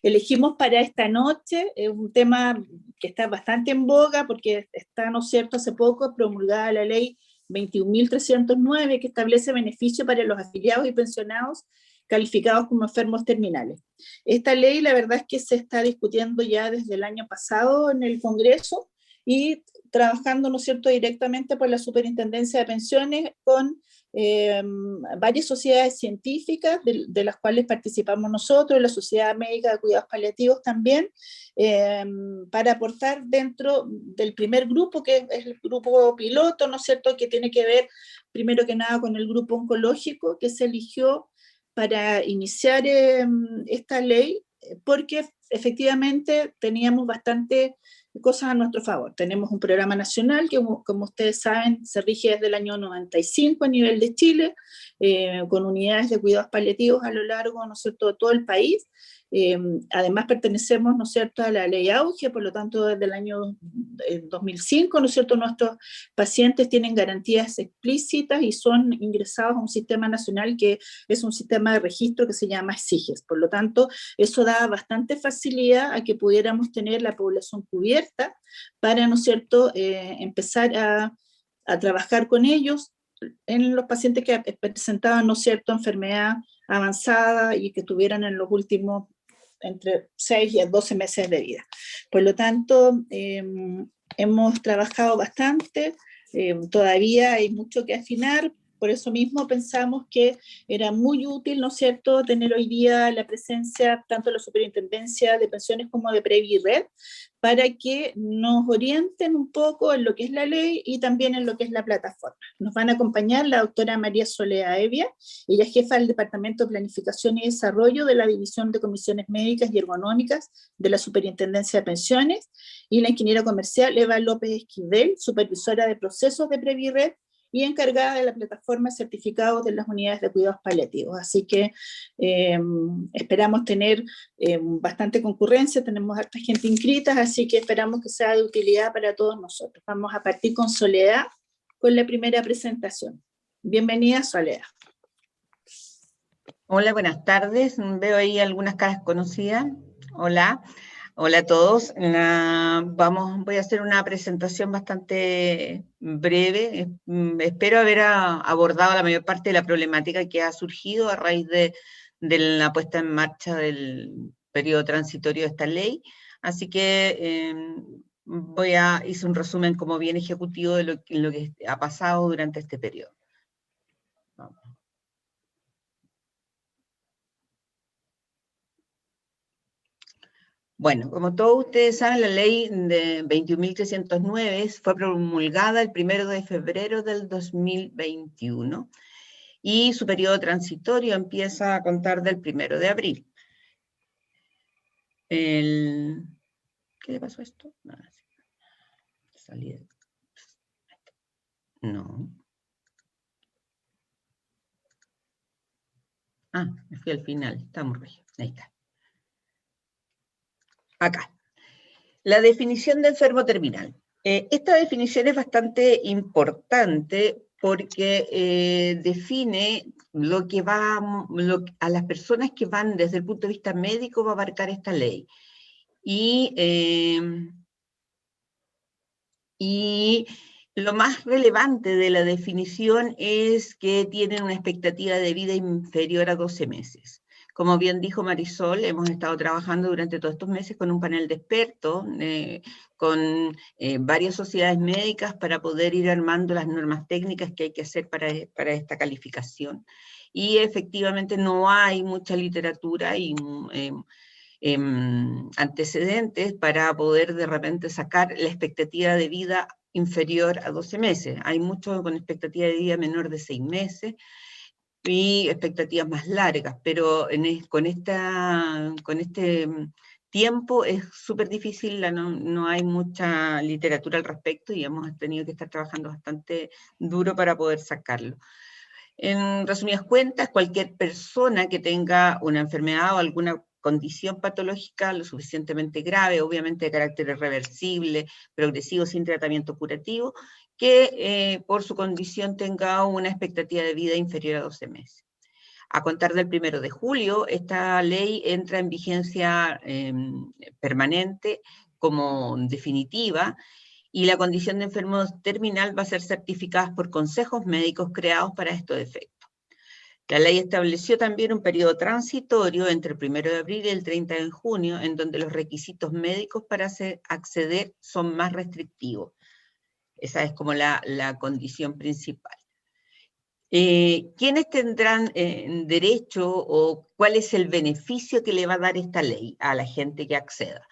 elegimos para esta noche un tema que está bastante en boga porque está, ¿no es cierto?, hace poco promulgada la ley 21.309 que establece beneficio para los afiliados y pensionados calificados como enfermos terminales. Esta ley, la verdad es que se está discutiendo ya desde el año pasado en el Congreso y trabajando, ¿no es cierto?, directamente por la Superintendencia de Pensiones con varias sociedades científicas, de las cuales participamos nosotros, la Sociedad Médica de Cuidados Paliativos también, para aportar dentro del primer grupo, que es el grupo piloto, ¿no es cierto?, que tiene que ver, primero que nada, con el grupo oncológico, que se eligió para iniciar esta ley, porque efectivamente teníamos bastante cosas a nuestro favor. Tenemos un programa nacional que, como ustedes saben, se rige desde el año 95 a nivel de Chile, con unidades de cuidados paliativos a lo largo, ¿no es cierto?, de todo el país. Además pertenecemos, ¿no es cierto?, a la ley Auge, por lo tanto desde el año 2005, ¿no es cierto?, nuestros pacientes tienen garantías explícitas y son ingresados a un sistema nacional que es un sistema de registro que se llama SIGES. Por lo tanto, eso da bastante facilidad a que pudiéramos tener la población cubierta para, ¿no es cierto?, empezar a trabajar con ellos en los pacientes que presentaban, ¿no es cierto?, enfermedad avanzada y que tuvieran en los últimos entre 6 y 12 meses de vida. Por lo tanto, hemos trabajado bastante, todavía hay mucho que afinar, por eso mismo pensamos que era muy útil, ¿no es cierto?, tener hoy día la presencia tanto de la Superintendencia de Pensiones como de Previred, para que nos orienten un poco en lo que es la ley y también en lo que es la plataforma. Nos van a acompañar la doctora María Soledad Evia, ella es jefa del Departamento de Planificación y Desarrollo de la División de Comisiones Médicas y Ergonómicas de la Superintendencia de Pensiones, y la ingeniera comercial Eva López Esquivel, supervisora de procesos de Previred y encargada de la plataforma de certificados de las unidades de cuidados paliativos. Así que esperamos tener bastante concurrencia, tenemos harta gente inscrita, así que esperamos que sea de utilidad para todos nosotros. Vamos a partir con Soledad, con la primera presentación. Bienvenida, Soledad. Hola, buenas tardes. Veo ahí algunas caras conocidas. Hola. Hola a todos. Voy a hacer una presentación bastante breve. Espero haber abordado la mayor parte de la problemática que ha surgido a raíz de la puesta en marcha del periodo transitorio de esta ley. Así que hice un resumen como bien ejecutivo de lo que ha pasado durante este periodo. Vamos. Bueno, como todos ustedes saben, la ley de 21.309 fue promulgada el 1 de febrero del 2021 y su periodo transitorio empieza a contar del 1 de abril. ¿Qué le pasó a esto? No. Me fui al final, estamos regios. Ahí está. Acá. La definición de enfermo terminal. Esta definición es bastante importante porque define a las personas que van desde el punto de vista médico va a abarcar esta ley. Y lo más relevante de la definición es que tienen una expectativa de vida inferior a 12 meses. Como bien dijo Marisol, hemos estado trabajando durante todos estos meses con un panel de expertos, con varias sociedades médicas para poder ir armando las normas técnicas que hay que hacer para esta calificación. Y efectivamente no hay mucha literatura y antecedentes para poder de repente sacar la expectativa de vida inferior a 12 meses. Hay muchos con expectativa de vida menor de 6 meses, y expectativas más largas, pero con este tiempo es súper difícil, no hay mucha literatura al respecto y hemos tenido que estar trabajando bastante duro para poder sacarlo. En resumidas cuentas, cualquier persona que tenga una enfermedad o alguna condición patológica lo suficientemente grave, obviamente de carácter irreversible, progresivo, sin tratamiento curativo, que por su condición tenga una expectativa de vida inferior a 12 meses. A contar del 1 de julio, esta ley entra en vigencia permanente como definitiva, y la condición de enfermo terminal va a ser certificada por consejos médicos creados para estos efectos. La ley estableció también un periodo transitorio entre el 1 de abril y el 30 de junio, en donde los requisitos médicos para acceder son más restrictivos. Esa es como la condición principal. ¿Quiénes tendrán derecho o cuál es el beneficio que le va a dar esta ley a la gente que acceda?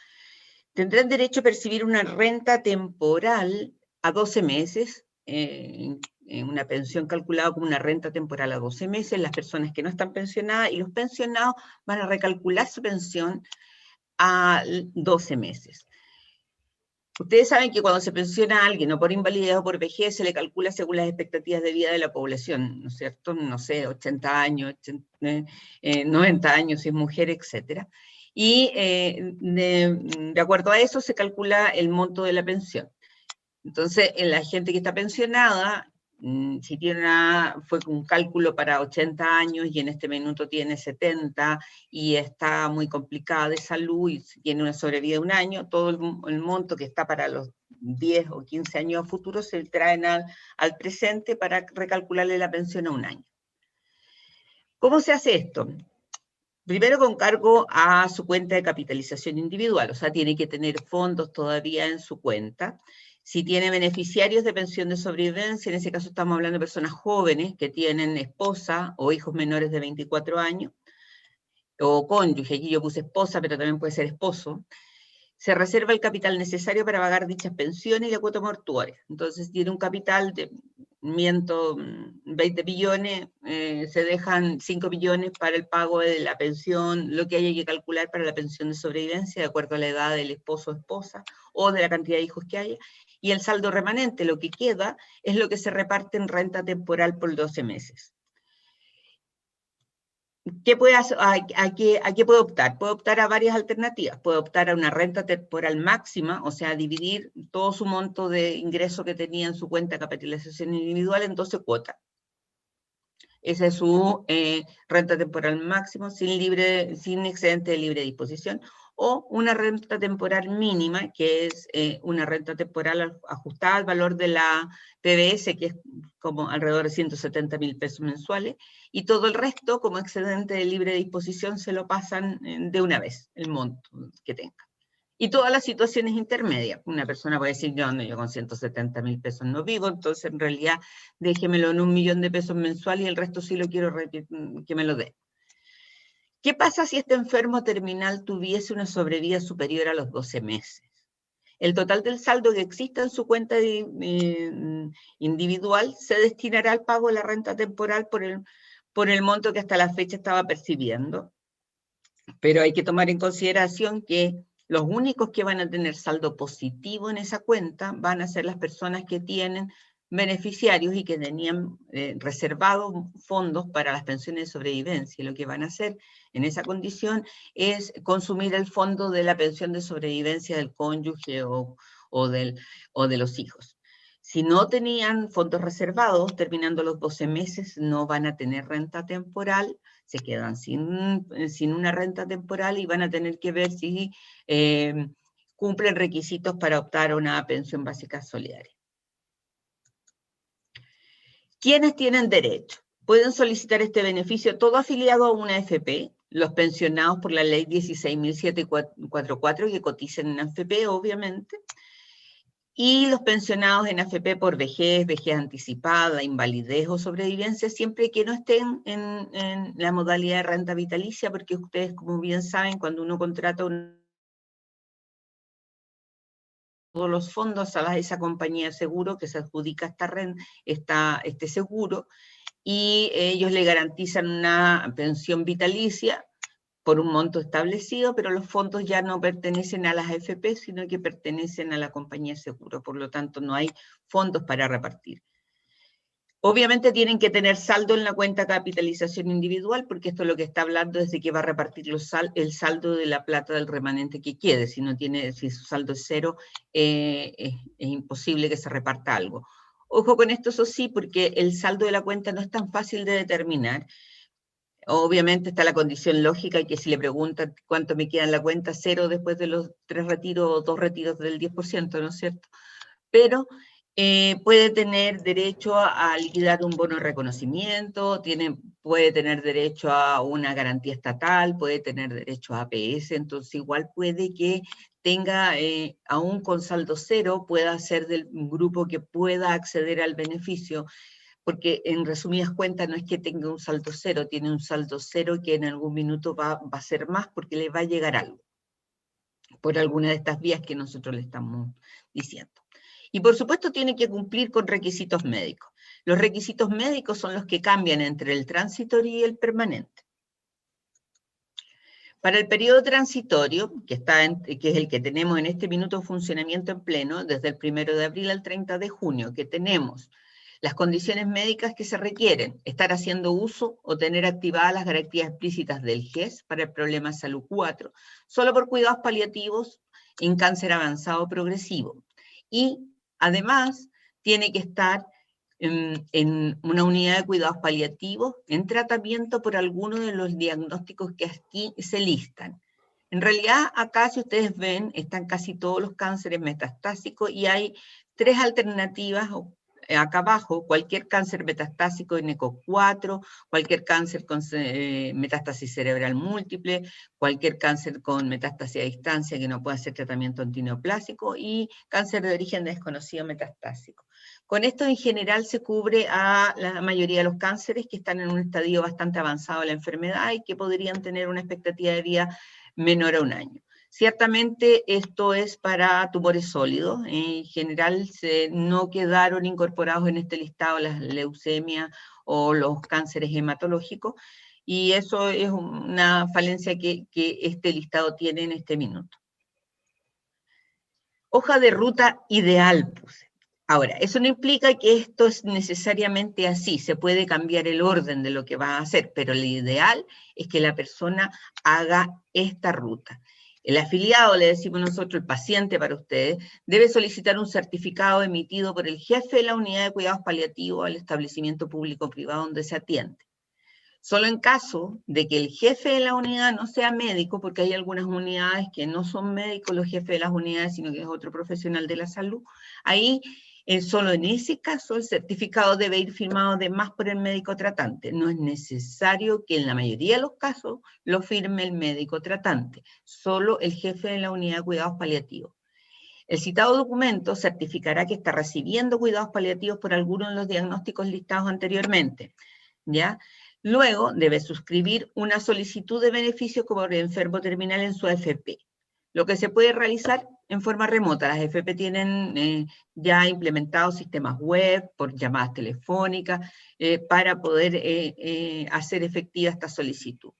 Tendrán derecho a percibir una renta temporal a 12 meses, una pensión calculada como una renta temporal a 12 meses, las personas que no están pensionadas, y los pensionados van a recalcular su pensión a 12 meses. Ustedes saben que cuando se pensiona a alguien, o por invalidez o por vejez, se le calcula según las expectativas de vida de la población, ¿no es cierto? No sé, 80 años, 90 años si es mujer, etc. Y de acuerdo a eso se calcula el monto de la pensión. Entonces, en la gente que está pensionada, si tiene fue un cálculo para 80 años y en este minuto tiene 70 y está muy complicada de salud y tiene una sobrevida de un año, todo el monto que está para los 10 o 15 años futuros se traen al presente para recalcularle la pensión a un año. ¿Cómo se hace esto? Primero con cargo a su cuenta de capitalización individual, o sea, tiene que tener fondos todavía en su cuenta. Si tiene beneficiarios de pensión de sobrevivencia, en ese caso estamos hablando de personas jóvenes que tienen esposa o hijos menores de 24 años, o cónyuge, aquí yo puse esposa, pero también puede ser esposo, se reserva el capital necesario para pagar dichas pensiones y la cuota mortuoria. Entonces tiene un capital de 20 billones, se dejan 5 billones para el pago de la pensión, lo que haya que calcular para la pensión de sobrevivencia, de acuerdo a la edad del esposo o esposa, o de la cantidad de hijos que haya, y el saldo remanente, lo que queda, es lo que se reparte en renta temporal por 12 meses. ¿Qué puede hacer? ¿A qué puede optar? Puede optar a varias alternativas. Puede optar a una renta temporal máxima, o sea, dividir todo su monto de ingreso que tenía en su cuenta de capitalización individual en 12 cuotas. Esa es su renta temporal máxima, sin excedente de libre disposición. O una renta temporal mínima, que es una renta temporal ajustada al valor de la PBS, que es como alrededor de 170.000 pesos mensuales, y todo el resto, como excedente de libre disposición, se lo pasan de una vez, el monto que tenga. Y todas las situaciones intermedias. Una persona puede decir, yo con 170.000 pesos no vivo, entonces en realidad déjemelo en 1 millón de pesos mensual y el resto sí lo quiero que me lo dé. ¿Qué pasa si este enfermo terminal tuviese una sobrevida superior a los 12 meses? El total del saldo que exista en su cuenta individual se destinará al pago de la renta temporal por el monto que hasta la fecha estaba percibiendo. Pero hay que tomar en consideración que los únicos que van a tener saldo positivo en esa cuenta van a ser las personas que tienen beneficiarios y que tenían reservados fondos para las pensiones de sobrevivencia. Y lo que van a hacer en esa condición es consumir el fondo de la pensión de sobrevivencia del cónyuge o de los hijos. Si no tenían fondos reservados, terminando los 12 meses, no van a tener renta temporal, se quedan sin una renta temporal y van a tener que ver si cumplen requisitos para optar a una pensión básica solidaria. ¿Quiénes tienen derecho? Pueden solicitar este beneficio todo afiliado a una AFP, los pensionados por la ley 16.744 que cotizan en AFP, obviamente, y los pensionados en AFP por vejez, vejez anticipada, invalidez o sobrevivencia, siempre que no estén en la modalidad de renta vitalicia, porque ustedes, como bien saben, cuando uno contrata todos los fondos a esa compañía de seguro que se adjudica este seguro, y ellos le garantizan una pensión vitalicia por un monto establecido, pero los fondos ya no pertenecen a las AFP, sino que pertenecen a la compañía de seguro, por lo tanto no hay fondos para repartir. Obviamente tienen que tener saldo en la cuenta de capitalización individual, porque esto es lo que está hablando es de que va a repartir el saldo de la plata del remanente que quede. Si su saldo es cero, es imposible que se reparta algo. Ojo con esto, eso sí, porque el saldo de la cuenta no es tan fácil de determinar. Obviamente está la condición lógica, y que si le preguntan cuánto me queda en la cuenta, 0 después de los 3 retiros o 2 retiros del 10%, ¿no es cierto? Pero puede tener derecho a liquidar un bono de reconocimiento, puede tener derecho a una garantía estatal, puede tener derecho a APS, entonces igual puede que tenga, aún con saldo cero, pueda ser del grupo que pueda acceder al beneficio, porque en resumidas cuentas no es que tenga un saldo cero, tiene un saldo cero que en algún minuto va a ser más porque le va a llegar algo, por alguna de estas vías que nosotros le estamos diciendo. Y por supuesto tiene que cumplir con requisitos médicos. Los requisitos médicos son los que cambian entre el transitorio y el permanente. Para el periodo transitorio, que es el que tenemos en este minuto en funcionamiento en pleno, desde el 1 de abril al 30 de junio, que tenemos las condiciones médicas que se requieren, estar haciendo uso o tener activadas las garantías explícitas del GES para el problema de salud 4, solo por cuidados paliativos en cáncer avanzado progresivo. Y además tiene que estar en una unidad de cuidados paliativos en tratamiento por alguno de los diagnósticos que aquí se listan. En realidad, acá, si ustedes ven, están casi todos los cánceres metastásicos y hay 3 alternativas acá abajo: cualquier cáncer metastásico en ECO4, cualquier cáncer con metástasis cerebral múltiple, cualquier cáncer con metástasis a distancia que no pueda hacer tratamiento antineoplásico, y cáncer de origen desconocido metastásico. Con esto en general se cubre a la mayoría de los cánceres que están en un estadio bastante avanzado de la enfermedad y que podrían tener una expectativa de vida menor a 1 año. Ciertamente esto es para tumores sólidos, en general no quedaron incorporados en este listado las leucemias o los cánceres hematológicos, y eso es una falencia que este listado tiene en este minuto. Hoja de ruta ideal puse. Ahora, eso no implica que esto es necesariamente así, se puede cambiar el orden de lo que va a hacer, pero lo ideal es que la persona haga esta ruta. El afiliado, le decimos nosotros, el paciente para ustedes, debe solicitar un certificado emitido por el jefe de la unidad de cuidados paliativos al establecimiento público o privado donde se atiende. Solo en caso de que el jefe de la unidad no sea médico, porque hay algunas unidades que no son médicos los jefes de las unidades, sino que es otro profesional de la salud, ahí solo en ese caso el certificado debe ir firmado además por el médico tratante. No es necesario que en la mayoría de los casos lo firme el médico tratante, solo el jefe de la unidad de cuidados paliativos. El citado documento certificará que está recibiendo cuidados paliativos por alguno de los diagnósticos listados anteriormente, ¿ya? Luego debe suscribir una solicitud de beneficio como enfermo terminal en su AFP, lo que se puede realizar en forma remota. Las AFP tienen ya implementados sistemas web, por llamadas telefónicas, para poder hacer efectiva esta solicitud.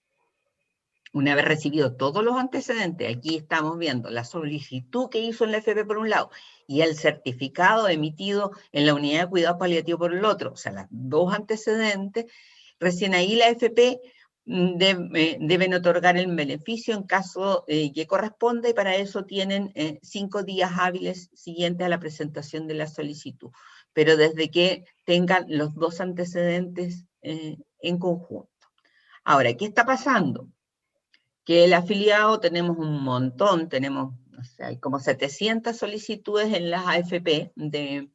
Una vez recibido todos los antecedentes, aquí estamos viendo la solicitud que hizo en la AFP por un lado y el certificado emitido en la unidad de cuidado paliativo por el otro, o sea, los 2 antecedentes. Recién ahí la AFP deben otorgar el beneficio en caso que corresponda, y para eso tienen 5 días hábiles siguientes a la presentación de la solicitud, pero desde que tengan los 2 antecedentes en conjunto. Ahora, ¿qué está pasando? Que el afiliado tenemos un montón, tenemos, o sea, hay como 700 solicitudes en las AFP de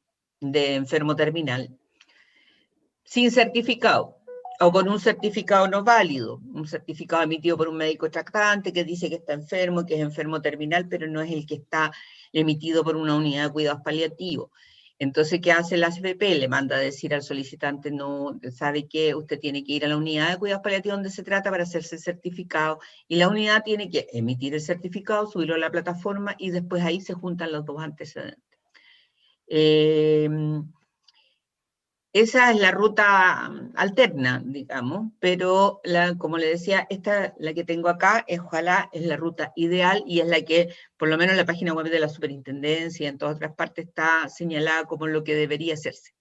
enfermo terminal, sin certificado, o con un certificado no válido, un certificado emitido por un médico tratante que dice que está enfermo, que es enfermo terminal, pero no es el que está emitido por una unidad de cuidados paliativos. Entonces, ¿qué hace la AFP? Le manda a decir al solicitante: no, ¿sabe qué? Usted tiene que ir a la unidad de cuidados paliativos donde se trata para hacerse el certificado, y la unidad tiene que emitir el certificado, subirlo a la plataforma, y después ahí se juntan los 2 antecedentes. Esa es la ruta alterna, digamos, pero como le decía, la que tengo acá, ojalá es la ruta ideal, y es la que, por lo menos en la página web de la superintendencia y en todas otras partes, está señalada como lo que debería hacerse.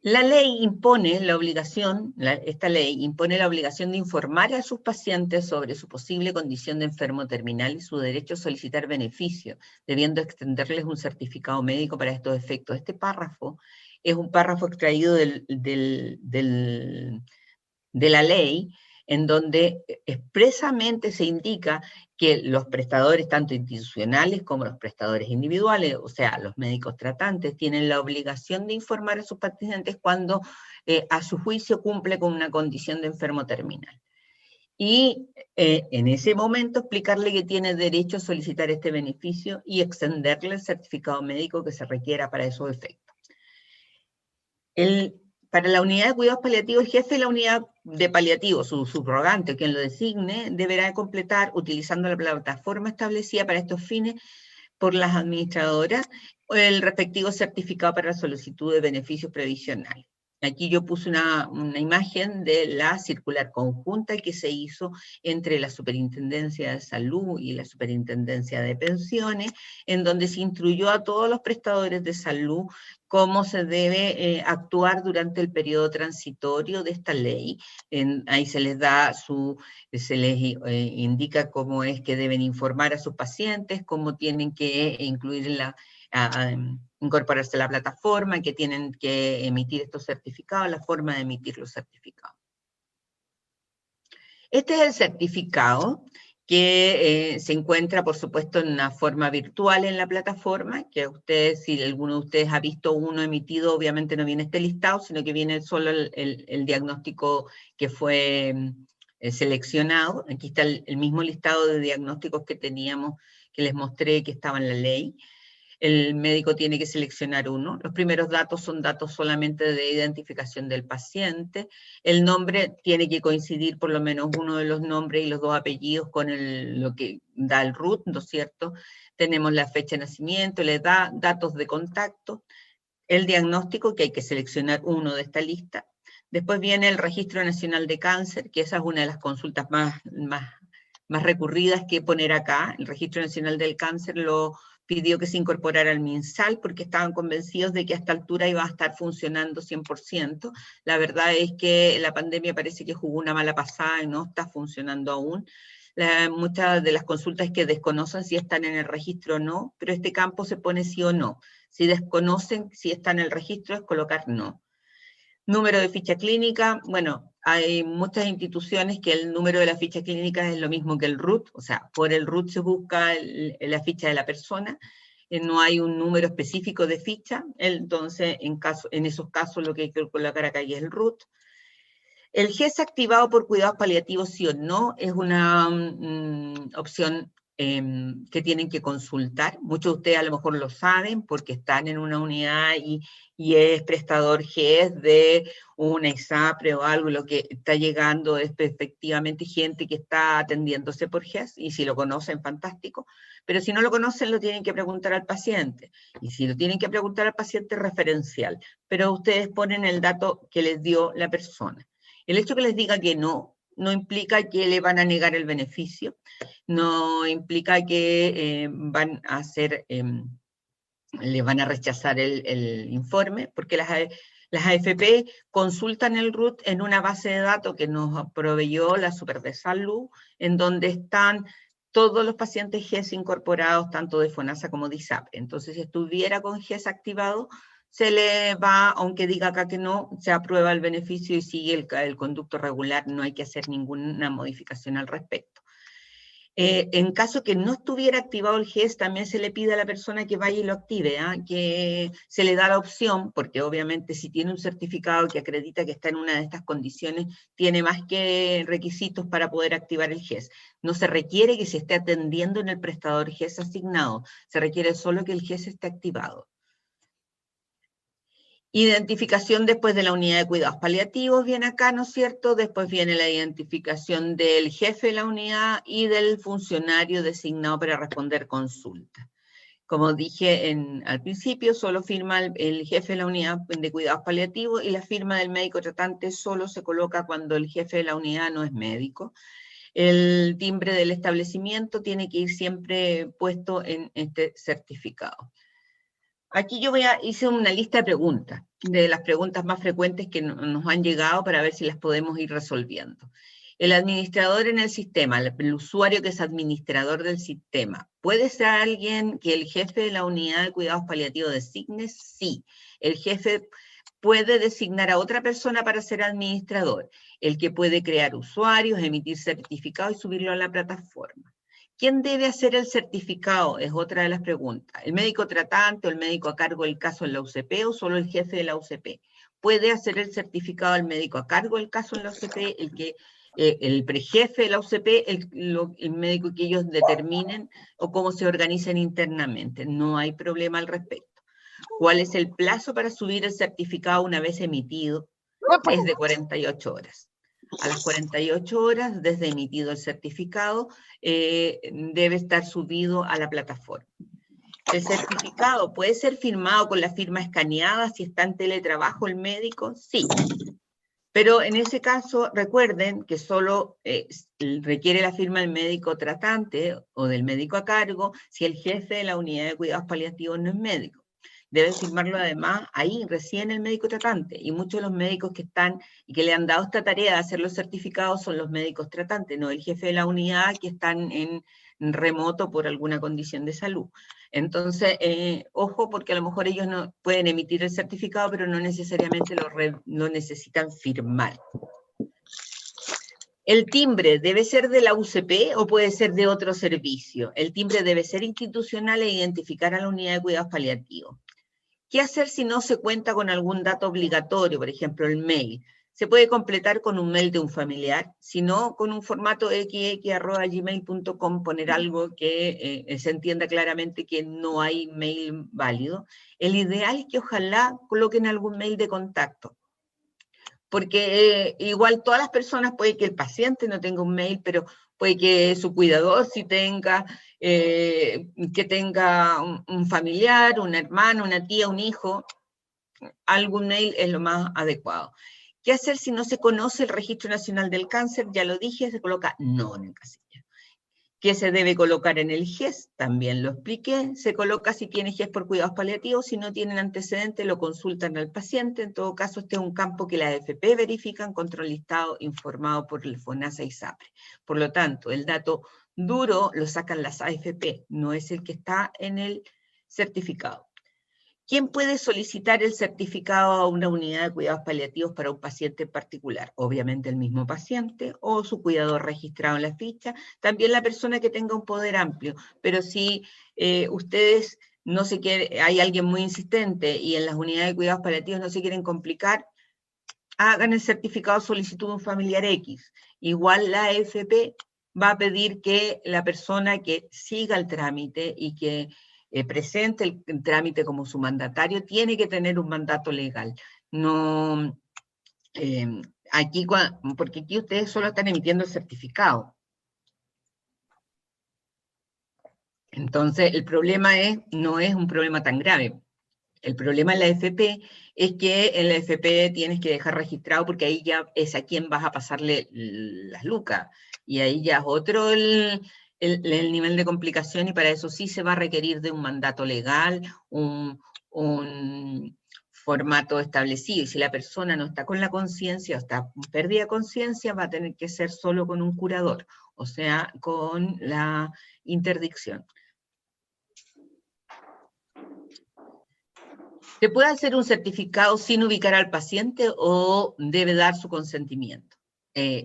La ley impone la obligación, esta ley impone la obligación de informar a sus pacientes sobre su posible condición de enfermo terminal y su derecho a solicitar beneficio, debiendo extenderles un certificado médico para estos efectos. Este párrafo es un párrafo extraído de la ley, en donde expresamente se indica que los prestadores, tanto institucionales como los prestadores individuales, o sea, los médicos tratantes, tienen la obligación de informar a sus pacientes cuando a su juicio cumple con una condición de enfermo terminal. Y en ese momento explicarle que tiene derecho a solicitar este beneficio y extenderle el certificado médico que se requiera para esos efectos. Para la unidad de cuidados paliativos, el jefe de la unidad de paliativos, su subrogante, quien lo designe, deberá completar, utilizando la plataforma establecida para estos fines por las administradoras, el respectivo certificado para la solicitud de beneficios previsionales. Aquí yo puse una imagen de la circular conjunta que se hizo entre la Superintendencia de Salud y la Superintendencia de Pensiones, en donde se instruyó a todos los prestadores de salud cómo se debe actuar durante el periodo transitorio de esta ley. Ahí se les da se les indica cómo es que deben informar a sus pacientes, cómo tienen que incluir incorporarse a la plataforma, que tienen que emitir estos certificados, la forma de emitir los certificados. Este es el certificado que se encuentra, por supuesto, en una forma virtual en la plataforma, que ustedes, si alguno de ustedes ha visto uno emitido, obviamente no viene este listado, sino que viene solo el diagnóstico que fue seleccionado. Aquí está el mismo listado de diagnósticos que teníamos, que les mostré que estaba en la ley. El médico tiene que seleccionar uno. Los primeros datos son datos solamente de identificación del paciente. El nombre tiene que coincidir por lo menos uno de los nombres y los dos apellidos con lo que da el RUT, ¿no es cierto? Tenemos la fecha de nacimiento, la edad, datos de contacto, el diagnóstico, que hay que seleccionar uno de esta lista. Después viene el Registro Nacional de Cáncer, que esa es una de las consultas más recurridas que poner acá. El Registro Nacional del Cáncer lo pidió que se incorporara al MinSal porque estaban convencidos de que a esta altura iba a estar funcionando 100%. La verdad es que la pandemia parece que jugó una mala pasada y no está funcionando aún. Muchas de las consultas que desconocen si están en el registro o no, pero este campo se pone sí o no. Si desconocen si está en el registro es colocar no. Número de ficha clínica, bueno, hay muchas instituciones que el número de la ficha clínica es lo mismo que el RUT, o sea, por el RUT se busca la ficha de la persona, no hay un número específico de ficha, entonces en esos casos lo que hay que colocar acá es el RUT. El GES activado por cuidados paliativos sí o no es una opción que tienen que consultar. Muchos de ustedes a lo mejor lo saben porque están en una unidad y es prestador GES de una ISAPRE o algo, lo que está llegando es efectivamente gente que está atendiéndose por GES, y si lo conocen, fantástico, pero si no lo conocen, lo tienen que preguntar al paciente, y si lo tienen que preguntar al paciente, referencial, pero ustedes ponen el dato que les dio la persona. El hecho que les diga que no implica que le van a negar el beneficio, no implica que van a hacer, le van a rechazar el informe, porque las AFP consultan el RUT en una base de datos que nos proveyó la Super de Salud, en donde están todos los pacientes GES incorporados, tanto de FONASA como de ISAPRE. Entonces, si estuviera con GES activado, se le va, aunque diga acá que no, se aprueba el beneficio y sigue el conducto regular, no hay que hacer ninguna modificación al respecto. En caso que no estuviera activado el GES, también se le pide a la persona que vaya y lo active, que se le da la opción, porque obviamente si tiene un certificado que acredita que está en una de estas condiciones, tiene más que requisitos para poder activar el GES. No se requiere que se esté atendiendo en el prestador GES asignado, se requiere solo que el GES esté activado. Identificación después de la unidad de cuidados paliativos, viene acá, ¿no es cierto? Después viene la identificación del jefe de la unidad y del funcionario designado para responder consultas. Como dije al principio, solo firma el jefe de la unidad de cuidados paliativos y la firma del médico tratante solo se coloca cuando el jefe de la unidad no es médico. El timbre del establecimiento tiene que ir siempre puesto en este certificado. Aquí yo hice una lista de preguntas, de las preguntas más frecuentes que nos han llegado para ver si las podemos ir resolviendo. El administrador en el sistema, el usuario que es administrador del sistema, ¿puede ser alguien que el jefe de la unidad de cuidados paliativos designe? Sí. El jefe puede designar a otra persona para ser administrador, el que puede crear usuarios, emitir certificados y subirlo a la plataforma. ¿Quién debe hacer el certificado? Es otra de las preguntas. ¿El médico tratante o el médico a cargo del caso en la UCP o solo el jefe de la UCP? ¿Puede hacer el certificado el médico a cargo del caso en la UCP, el prejefe de la UCP, el médico que ellos determinen o cómo se organizan internamente? No hay problema al respecto. ¿Cuál es el plazo para subir el certificado una vez emitido? Es de 48 horas. A las 48 horas, desde emitido el certificado, debe estar subido a la plataforma. ¿El certificado puede ser firmado con la firma escaneada si está en teletrabajo el médico? Sí. Pero en ese caso, recuerden que solo requiere la firma del médico tratante o del médico a cargo si el jefe de la unidad de cuidados paliativos no es médico. Debe firmarlo además ahí, recién el médico tratante. Y muchos de los médicos que están y que le han dado esta tarea de hacer los certificados son los médicos tratantes, no el jefe de la unidad que están en remoto por alguna condición de salud. Entonces, ojo, porque a lo mejor ellos no pueden emitir el certificado, pero no necesariamente lo necesitan firmar. ¿El timbre debe ser de la UCP o puede ser de otro servicio? El timbre debe ser institucional e identificar a la unidad de cuidados paliativos. ¿Qué hacer si no se cuenta con algún dato obligatorio, por ejemplo el mail? Se puede completar con un mail de un familiar, si no con un formato xx@gmail.com, poner algo que se entienda claramente que no hay mail válido. El ideal es que ojalá coloquen algún mail de contacto, porque igual todas las personas, puede que el paciente no tenga un mail, pero puede que su cuidador sí tenga, que tenga un familiar, un hermano, una tía, un hijo, algún mail es lo más adecuado. ¿Qué hacer si no se conoce el Registro Nacional del Cáncer? Ya lo dije, se coloca no en el casilla. ¿Qué se debe colocar en el GES? También lo expliqué. Se coloca si tiene GES por cuidados paliativos, si no tienen antecedentes lo consultan al paciente. En todo caso, este es un campo que la AFP verifican contra el listado informado por el FONASA y SAPRE. Por lo tanto, el dato duro lo sacan las AFP, no es el que está en el certificado. ¿Quién puede solicitar el certificado a una unidad de cuidados paliativos para un paciente en particular? Obviamente el mismo paciente o su cuidador registrado en la ficha, también la persona que tenga un poder amplio, pero si ustedes no se quieren, hay alguien muy insistente y en las unidades de cuidados paliativos no se quieren complicar, hagan el certificado solicitud de un familiar X. Igual la AFP va a pedir que la persona que siga el trámite y que presente el trámite como su mandatario, tiene que tener un mandato legal. No, aquí, porque aquí ustedes solo están emitiendo el certificado. Entonces, el problema no es un problema tan grave. El problema en la AFP es que en la AFP tienes que dejar registrado porque ahí ya es a quien vas a pasarle las lucas. Y ahí ya es otro el nivel de complicación, y para eso sí se va a requerir de un mandato legal, un formato establecido. Y si la persona no está con la conciencia o está perdida de conciencia, va a tener que ser solo con un curador, o sea, con la interdicción. ¿Se puede hacer un certificado sin ubicar al paciente o debe dar su consentimiento?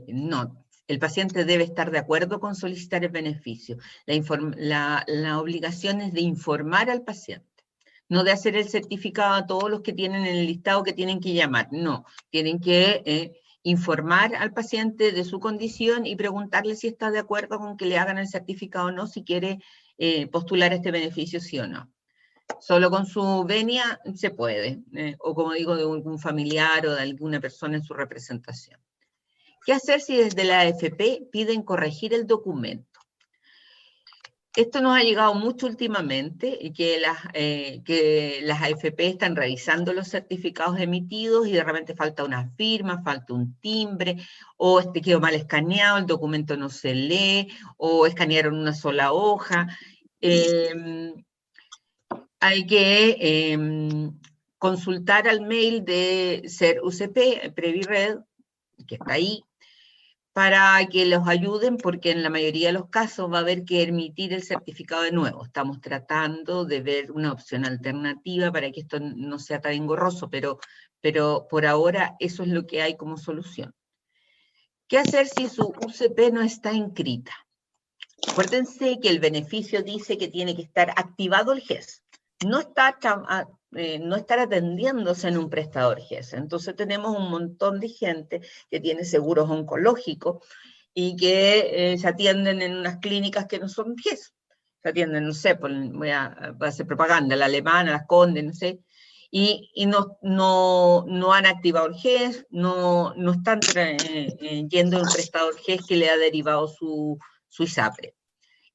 No, el paciente debe estar de acuerdo con solicitar el beneficio. La obligación es de informar al paciente, no de hacer el certificado a todos los que tienen en el listado que tienen que llamar. No, tienen que informar al paciente de su condición y preguntarle si está de acuerdo con que le hagan el certificado o no, si quiere postular este beneficio sí o no. Solo con su venia se puede, o como digo, de un familiar o de alguna persona en su representación. ¿Qué hacer si desde la AFP piden corregir el documento? Esto nos ha llegado mucho últimamente, que las AFP están revisando los certificados emitidos y de repente falta una firma, falta un timbre, o quedó mal escaneado, el documento no se lee, o escanearon una sola hoja. Hay que consultar al mail de Ser UCP, Previred, que está ahí, para que los ayuden, porque en la mayoría de los casos va a haber que emitir el certificado de nuevo. Estamos tratando de ver una opción alternativa para que esto no sea tan engorroso, pero pero por ahora eso es lo que hay como solución. ¿Qué hacer si su UCP no está inscrita? Acuérdense que el beneficio dice que tiene que estar activado el GES, no estar atendiéndose en un prestador GES. Entonces tenemos un montón de gente que tiene seguros oncológicos y que se atienden en unas clínicas que no son GES. Se atienden, no sé, voy a hacer propaganda, la Alemana, las Condes, no sé, y no han activado el GES, no están yendo a un prestador GES que le ha derivado su ISAPRE.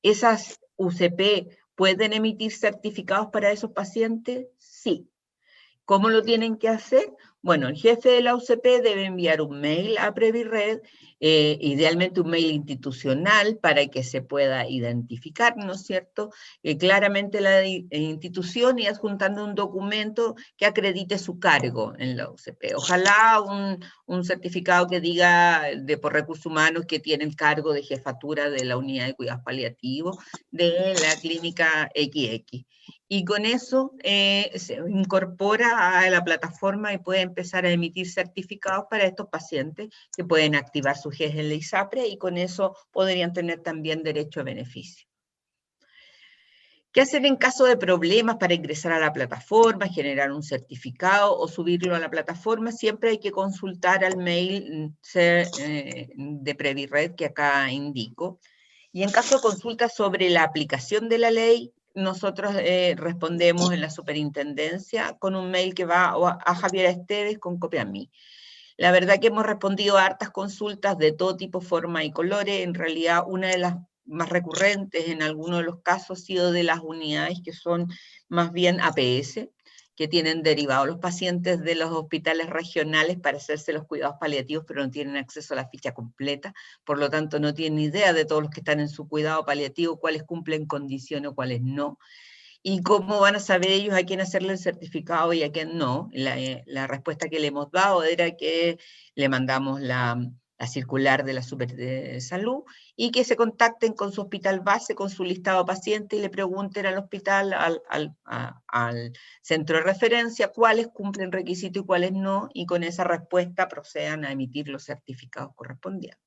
¿Esas UCP pueden emitir certificados para esos pacientes? Sí. ¿Cómo lo tienen que hacer? Bueno, el jefe de la UCP debe enviar un mail a Previred, idealmente un mail institucional para que se pueda identificar, ¿no es cierto? Claramente la institución y adjuntando un documento que acredite su cargo en la UCP. Ojalá un certificado que diga por recursos humanos que tiene el cargo de jefatura de la unidad de cuidados paliativos de la clínica XX. Y con eso se incorpora a la plataforma y puede empezar a emitir certificados para estos pacientes que pueden activar su GES en la ISAPRE y con eso podrían tener también derecho a beneficio. ¿Qué hacer en caso de problemas para ingresar a la plataforma, generar un certificado o subirlo a la plataforma? Siempre hay que consultar al mail de Previred que acá indico. Y en caso de consulta sobre la aplicación de la ley, nosotros respondemos en la superintendencia con un mail que va a Javier Esteves con copia a mí. La verdad que hemos respondido a hartas consultas de todo tipo, forma y colores. En realidad, una de las más recurrentes en algunos de los casos ha sido de las unidades que son más bien APS, que tienen derivados los pacientes de los hospitales regionales para hacerse los cuidados paliativos, pero no tienen acceso a la ficha completa, por lo tanto no tienen idea de todos los que están en su cuidado paliativo, cuáles cumplen condiciones o cuáles no. ¿Y cómo van a saber ellos a quién hacerle el certificado y a quién no? La respuesta que le hemos dado era que le mandamos la circular de la Super de Salud y que se contacten con su hospital base, con su listado de pacientes y le pregunten al hospital, al centro de referencia, cuáles cumplen requisitos y cuáles no, y con esa respuesta procedan a emitir los certificados correspondientes.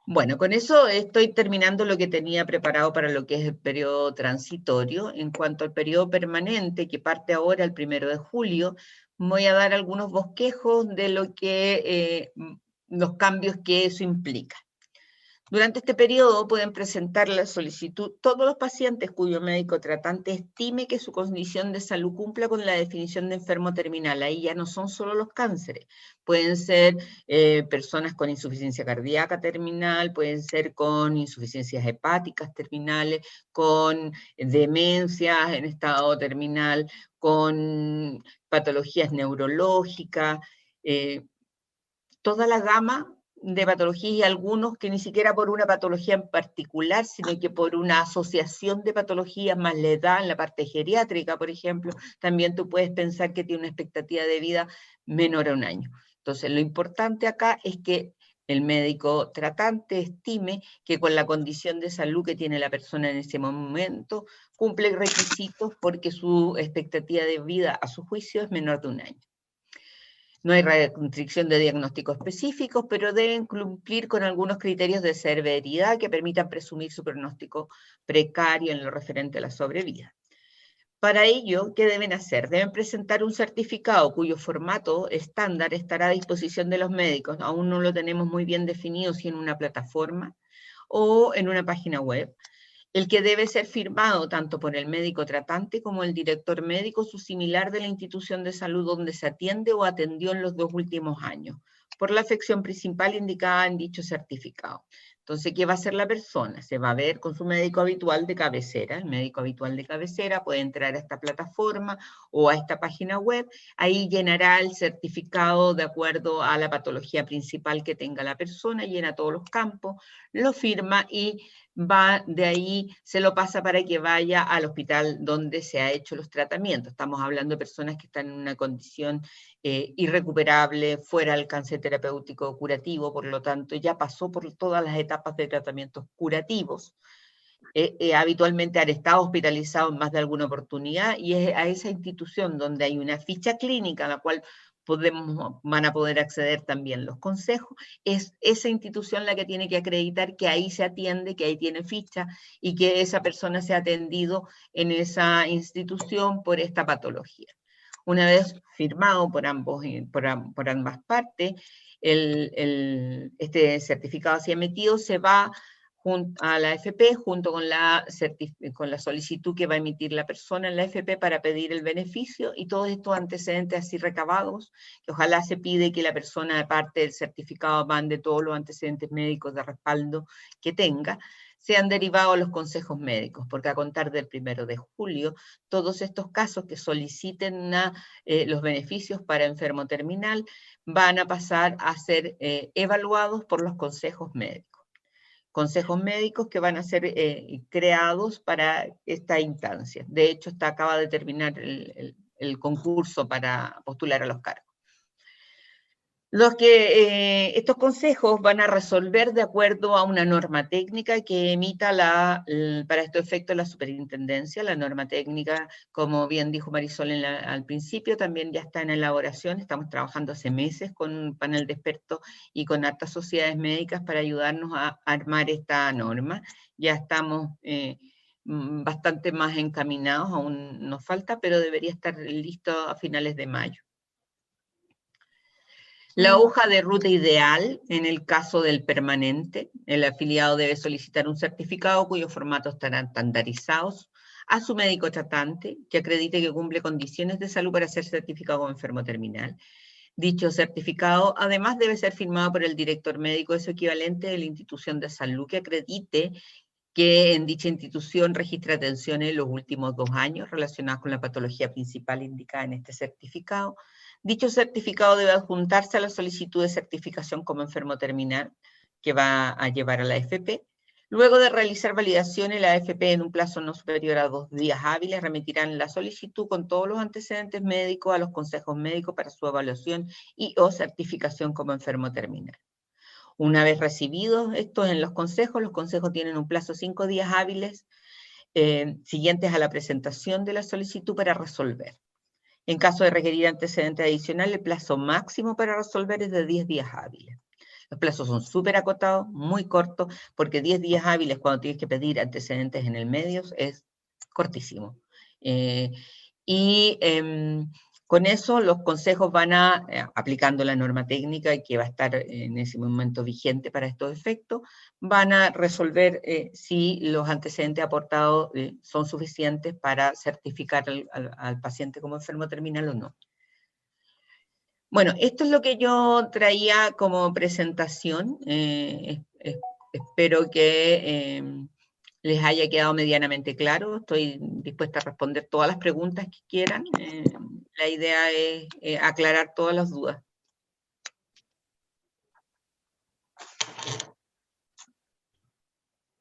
Bueno, con eso estoy terminando lo que tenía preparado para lo que es el periodo transitorio. En cuanto al periodo permanente, que parte ahora el 1 de julio, voy a dar algunos bosquejos de lo que los cambios que eso implica. Durante este periodo pueden presentar la solicitud todos los pacientes cuyo médico tratante estime que su condición de salud cumpla con la definición de enfermo terminal. Ahí ya no son solo los cánceres, pueden ser personas con insuficiencia cardíaca terminal, pueden ser con insuficiencias hepáticas terminales, con demencias en estado terminal, con patologías neurológicas, toda la gama de patologías y algunos que ni siquiera por una patología en particular, sino que por una asociación de patologías más la edad, en la parte geriátrica, por ejemplo, también tú puedes pensar que tiene una expectativa de vida menor a 1 año. Entonces, lo importante acá es que el médico tratante estime que con la condición de salud que tiene la persona en ese momento, cumple requisitos porque su expectativa de vida, a su juicio, es menor de 1 año. No hay restricción de diagnósticos específicos, pero deben cumplir con algunos criterios de severidad que permitan presumir su pronóstico precario en lo referente a la sobrevida. Para ello, ¿qué deben hacer? Deben presentar un certificado cuyo formato estándar estará a disposición de los médicos. Aún no lo tenemos muy bien definido si en una plataforma o en una página web. El que debe ser firmado tanto por el médico tratante como el director médico, su similar de la institución de salud donde se atiende o atendió en los 2 últimos años, por la afección principal indicada en dicho certificado. Entonces, ¿qué va a hacer la persona? Se va a ver con su médico habitual de cabecera. El médico habitual de cabecera puede entrar a esta plataforma o a esta página web. Ahí llenará el certificado de acuerdo a la patología principal que tenga la persona, llena todos los campos, lo firma y va de ahí, se lo pasa para que vaya al hospital donde se ha hecho los tratamientos. Estamos hablando de personas que están en una condición irrecuperable, fuera del alcance terapéutico curativo, por lo tanto ya pasó por todas las etapas de tratamientos curativos habitualmente han estado hospitalizados en más de alguna oportunidad, y es a esa institución donde hay una ficha clínica a la cual van a poder acceder también los consejos, es esa institución la que tiene que acreditar que ahí se atiende, que ahí tiene ficha, y que esa persona se ha atendido en esa institución por esta patología. Una vez firmado por ambas partes, este certificado así emitido se va a la AFP junto con la solicitud que va a emitir la persona en la AFP para pedir el beneficio, y todos estos antecedentes así recabados, que ojalá se pide que la persona, aparte del certificado, mande todos los antecedentes médicos de respaldo que tenga, sean derivados a los consejos médicos, porque a contar del 1 de julio, todos estos casos que soliciten los beneficios para enfermo terminal van a pasar a ser evaluados por los consejos médicos. Consejos médicos que van a ser creados para esta instancia. De hecho, acaba de terminar el concurso para postular a los cargos. Estos consejos van a resolver de acuerdo a una norma técnica que emita para estos efectos la superintendencia. La norma técnica, como bien dijo Marisol al principio, también ya está en elaboración. Estamos trabajando hace meses con un panel de expertos y con hartas sociedades médicas para ayudarnos a armar esta norma. Ya estamos bastante más encaminados, aún nos falta, pero debería estar listo a finales de mayo. La hoja de ruta ideal, en el caso del permanente, el afiliado debe solicitar un certificado cuyos formatos estarán estandarizados a su médico tratante, que acredite que cumple condiciones de salud para ser certificado como enfermo terminal. Dicho certificado, además, debe ser firmado por el director médico de su equivalente de la institución de salud, que acredite que en dicha institución registra atenciones en los últimos 2 años relacionadas con la patología principal indicada en este certificado. Dicho certificado debe adjuntarse a la solicitud de certificación como enfermo terminal que va a llevar a la AFP. Luego de realizar validaciones, la AFP en un plazo no superior a 2 días hábiles remitirán la solicitud con todos los antecedentes médicos a los consejos médicos para su evaluación y o certificación como enfermo terminal. Una vez recibidos estos en los consejos tienen un plazo de 5 días hábiles siguientes a la presentación de la solicitud para resolver. En caso de requerir antecedentes adicionales, el plazo máximo para resolver es de 10 días hábiles. Los plazos son súper acotados, muy cortos, porque 10 días hábiles cuando tienes que pedir antecedentes en el medio es cortísimo. Con eso los consejos van aplicando la norma técnica que va a estar en ese momento vigente para estos efectos, van a resolver si los antecedentes aportados son suficientes para certificar al paciente como enfermo terminal o no. Bueno, esto es lo que yo traía como presentación. Espero que les haya quedado medianamente claro. Estoy dispuesta a responder todas las preguntas que quieran. La idea es aclarar todas las dudas.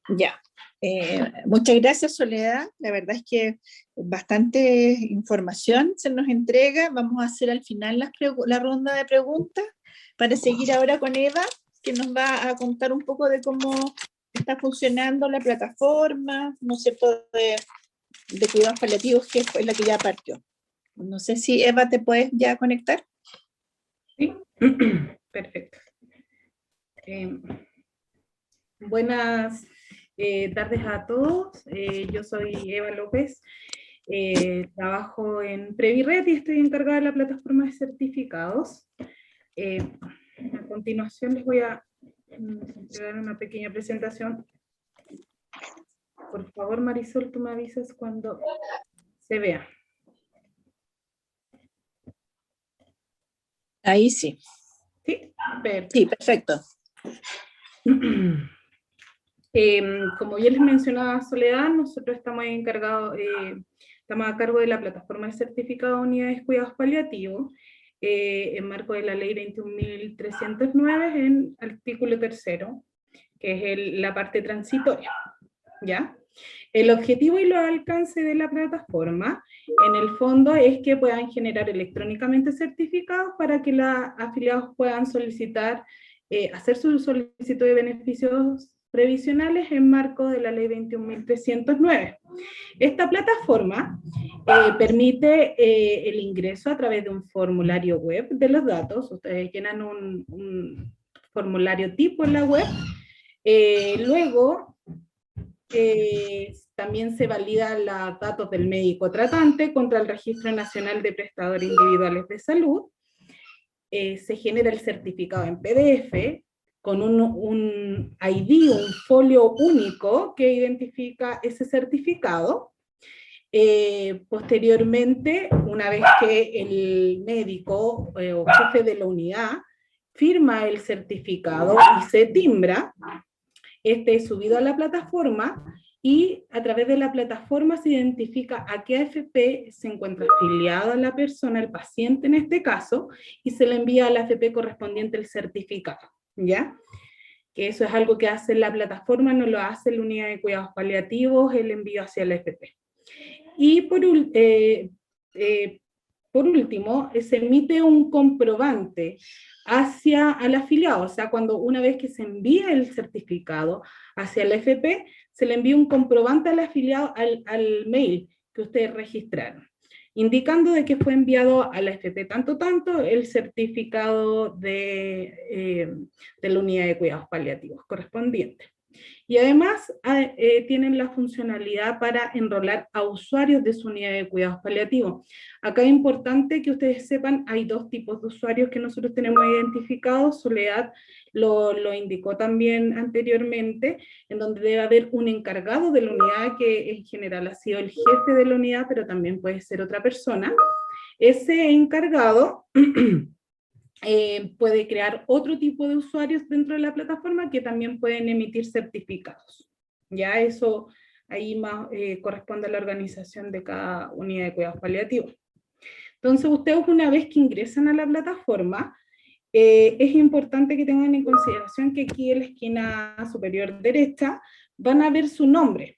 Ya. Muchas gracias, Soledad. La verdad es que bastante información se nos entrega. Vamos a hacer al final la ronda de preguntas para seguir ahora con Eva, que nos va a contar un poco de cómo está funcionando la plataforma, ¿no es cierto?, de cuidados paliativos, que es la que ya partió. No sé si, Eva, ¿te puedes ya conectar? Sí, perfecto. Buenas tardes a todos. Yo soy Eva López. Trabajo en Previred y estoy encargada de la plataforma de certificados. A continuación les voy a entregar una pequeña presentación. Por favor, Marisol, tú me avisas cuando se vea. Ahí sí. Sí, perfecto. Sí, perfecto. Como ya les mencionaba Soledad, nosotros estamos encargados, estamos a cargo de la plataforma de certificado de unidades de cuidados paliativos, en marco de la ley 21.309 en artículo 3º, que es la parte transitoria, ¿ya? El objetivo y los alcances de la plataforma, en el fondo, es que puedan generar electrónicamente certificados para que los afiliados puedan solicitar, hacer su solicitud de beneficios previsionales en marco de la ley 21.309. Esta plataforma permite el ingreso a través de un formulario web de los datos. Ustedes llenan un formulario tipo en la web. Luego, también se validan los datos del médico tratante contra el Registro Nacional de Prestadores Individuales de Salud. Se genera el certificado en PDF con un ID, un folio único que identifica ese certificado. Posteriormente, una vez que el médico o jefe de la unidad firma el certificado y se timbra, este es subido a la plataforma y a través de la plataforma se identifica a qué AFP se encuentra afiliada la persona, el paciente en este caso, y se le envía a la AFP correspondiente el certificado, ¿ya? Que eso es algo que hace la plataforma, no lo hace la unidad de cuidados paliativos, el envío hacia la AFP. Y por último, se emite un comprobante hacia al afiliado, o sea, cuando una vez que se envía el certificado hacia la AFP, se le envía un comprobante al afiliado al mail que ustedes registraron, indicando de que fue enviado a la AFP tanto el certificado de la unidad de cuidados paliativos correspondiente. Y además tienen la funcionalidad para enrolar a usuarios de su unidad de cuidados paliativos. Acá es importante que ustedes sepan, hay dos tipos de usuarios que nosotros tenemos identificados. Soledad lo indicó también anteriormente, en donde debe haber un encargado de la unidad, que en general ha sido el jefe de la unidad, pero también puede ser otra persona. Ese encargado puede crear otro tipo de usuarios dentro de la plataforma que también pueden emitir certificados. Ya eso ahí más corresponde a la organización de cada unidad de cuidados paliativos. Entonces ustedes, una vez que ingresan a la plataforma, es importante que tengan en consideración que aquí en la esquina superior derecha van a ver su nombre.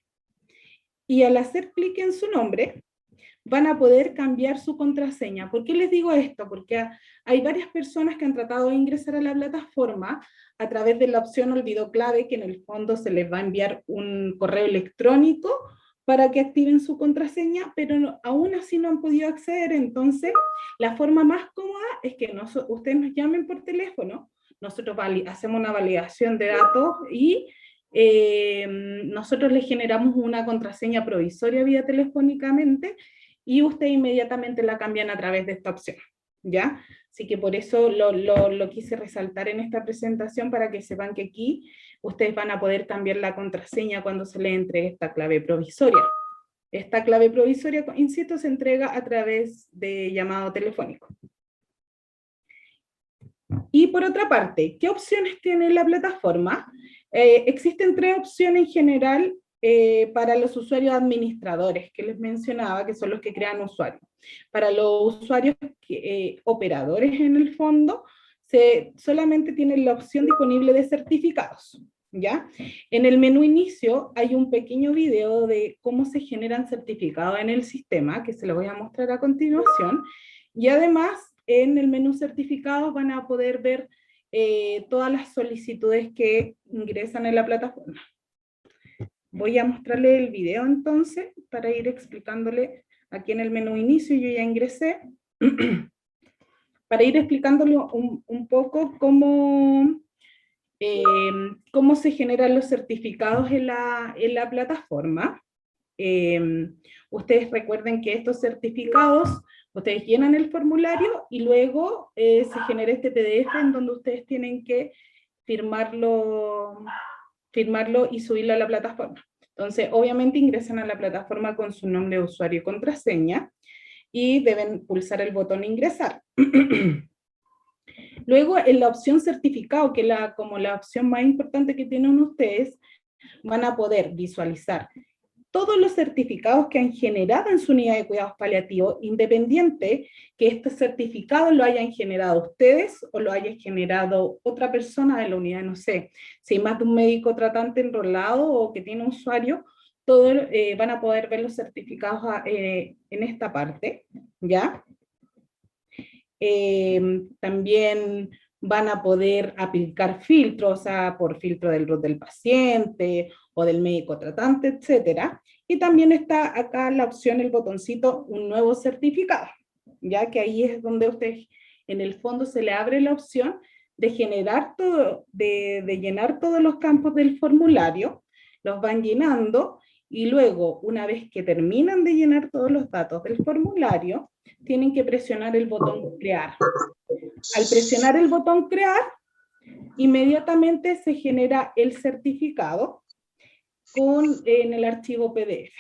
Y al hacer clic en su nombre, van a poder cambiar su contraseña. ¿Por qué les digo esto? Porque hay varias personas que han tratado de ingresar a la plataforma a través de la opción olvido clave, que en el fondo se les va a enviar un correo electrónico para que activen su contraseña, pero aún así no han podido acceder. Entonces, la forma más cómoda es que ustedes nos llamen por teléfono, nosotros hacemos una validación de datos y nosotros les generamos una contraseña provisoria vía telefónicamente, y ustedes inmediatamente la cambian a través de esta opción, ¿ya? Así que por eso lo quise resaltar en esta presentación, para que sepan que aquí ustedes van a poder cambiar la contraseña cuando se les entregue esta clave provisoria. Esta clave provisoria, insisto, se entrega a través de llamado telefónico. Y por otra parte, ¿qué opciones tiene la plataforma? Existen tres opciones en general para los usuarios administradores, que les mencionaba, que son los que crean usuarios. Para los usuarios operadores, en el fondo, solamente tienen la opción disponible de certificados, ¿ya? En el menú inicio hay un pequeño video de cómo se generan certificados en el sistema, que se lo voy a mostrar a continuación, y además en el menú certificados van a poder ver todas las solicitudes que ingresan en la plataforma. Voy a mostrarle el video entonces, para ir explicándole. Aquí en el menú inicio yo ya ingresé, para ir explicándole un poco cómo se generan los certificados en la plataforma. Ustedes recuerden que estos certificados, ustedes llenan el formulario y luego se genera este PDF en donde ustedes tienen que firmarlo y subirlo a la plataforma. Entonces, obviamente ingresan a la plataforma con su nombre de usuario y contraseña, y deben pulsar el botón ingresar. Luego, en la opción certificado, que es como la opción más importante que tienen ustedes, van a poder visualizar todos los certificados que han generado en su unidad de cuidados paliativos, independiente que estos certificados lo hayan generado ustedes o lo haya generado otra persona de la unidad, no sé, si hay más de un médico tratante enrolado o que tiene usuario, todos van a poder ver los certificados en esta parte, ¿ya? También van a poder aplicar filtros, o sea, por filtro del RUT del paciente o del médico tratante, etcétera. Y también está acá la opción, el botoncito, un nuevo certificado, ya que ahí es donde usted, en el fondo, se le abre la opción de generar todo, de llenar todos los campos del formulario, los van llenando, y luego, una vez que terminan de llenar todos los datos del formulario, tienen que presionar el botón crear. Al presionar el botón crear, inmediatamente se genera el certificado en el archivo PDF.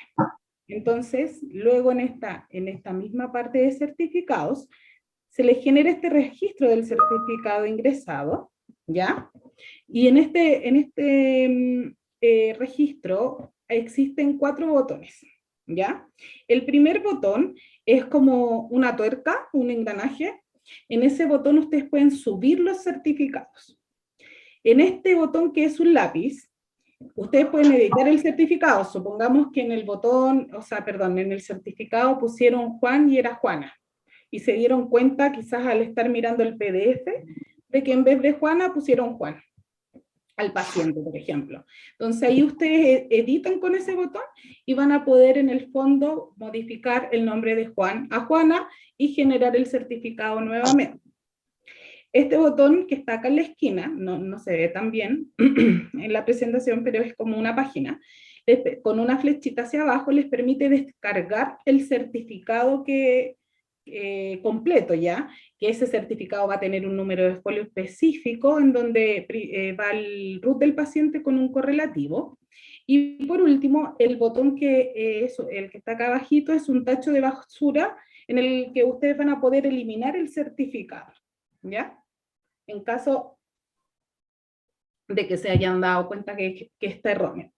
Entonces, luego en esta misma parte de certificados, se le genera este registro del certificado ingresado, ¿ya? Y en este registro existen 4 botones, ¿ya? El primer botón es como una tuerca, un engranaje. En ese botón ustedes pueden subir los certificados. En este botón, que es un lápiz, ustedes pueden editar el certificado. Supongamos que en el botón, en el certificado pusieron Juan y era Juana, y se dieron cuenta, quizás al estar mirando el PDF, de que en vez de Juana pusieron Juan al paciente, por ejemplo. Entonces ahí ustedes editan con ese botón y van a poder en el fondo modificar el nombre de Juan a Juana y generar el certificado nuevamente. Este botón que está acá en la esquina, no se ve tan bien en la presentación, pero es como una página, con una flechita hacia abajo les permite descargar el certificado completo, ya, que ese certificado va a tener un número de folio específico en donde va el RUT del paciente con un correlativo. Y por último, el botón el que está acá abajito es un tacho de basura en el que ustedes van a poder eliminar el certificado, ¿ya? En caso de que se hayan dado cuenta que está erróneo.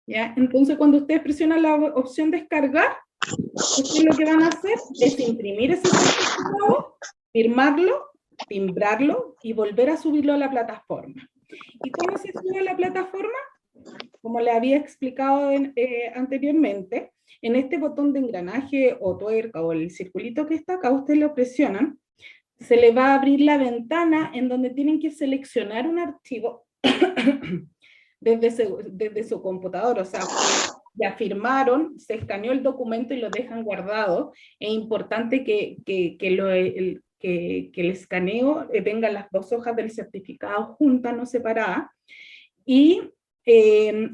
¿Ya? Entonces, cuando ustedes presionan la opción descargar, ustedes lo que van a hacer es imprimir ese certificado, firmarlo, timbrarlo y volver a subirlo a la plataforma. ¿Y cómo se sube a la plataforma? Como le había explicado anteriormente, en este botón de engranaje o tuerca o el circulito que está acá, ustedes lo presionan, se le va a abrir la ventana en donde tienen que seleccionar un archivo desde su computador, o sea, ya firmaron, se escaneó el documento y lo dejan guardado. Es importante que el escaneo tenga las 2 hojas del certificado juntas, no separadas, y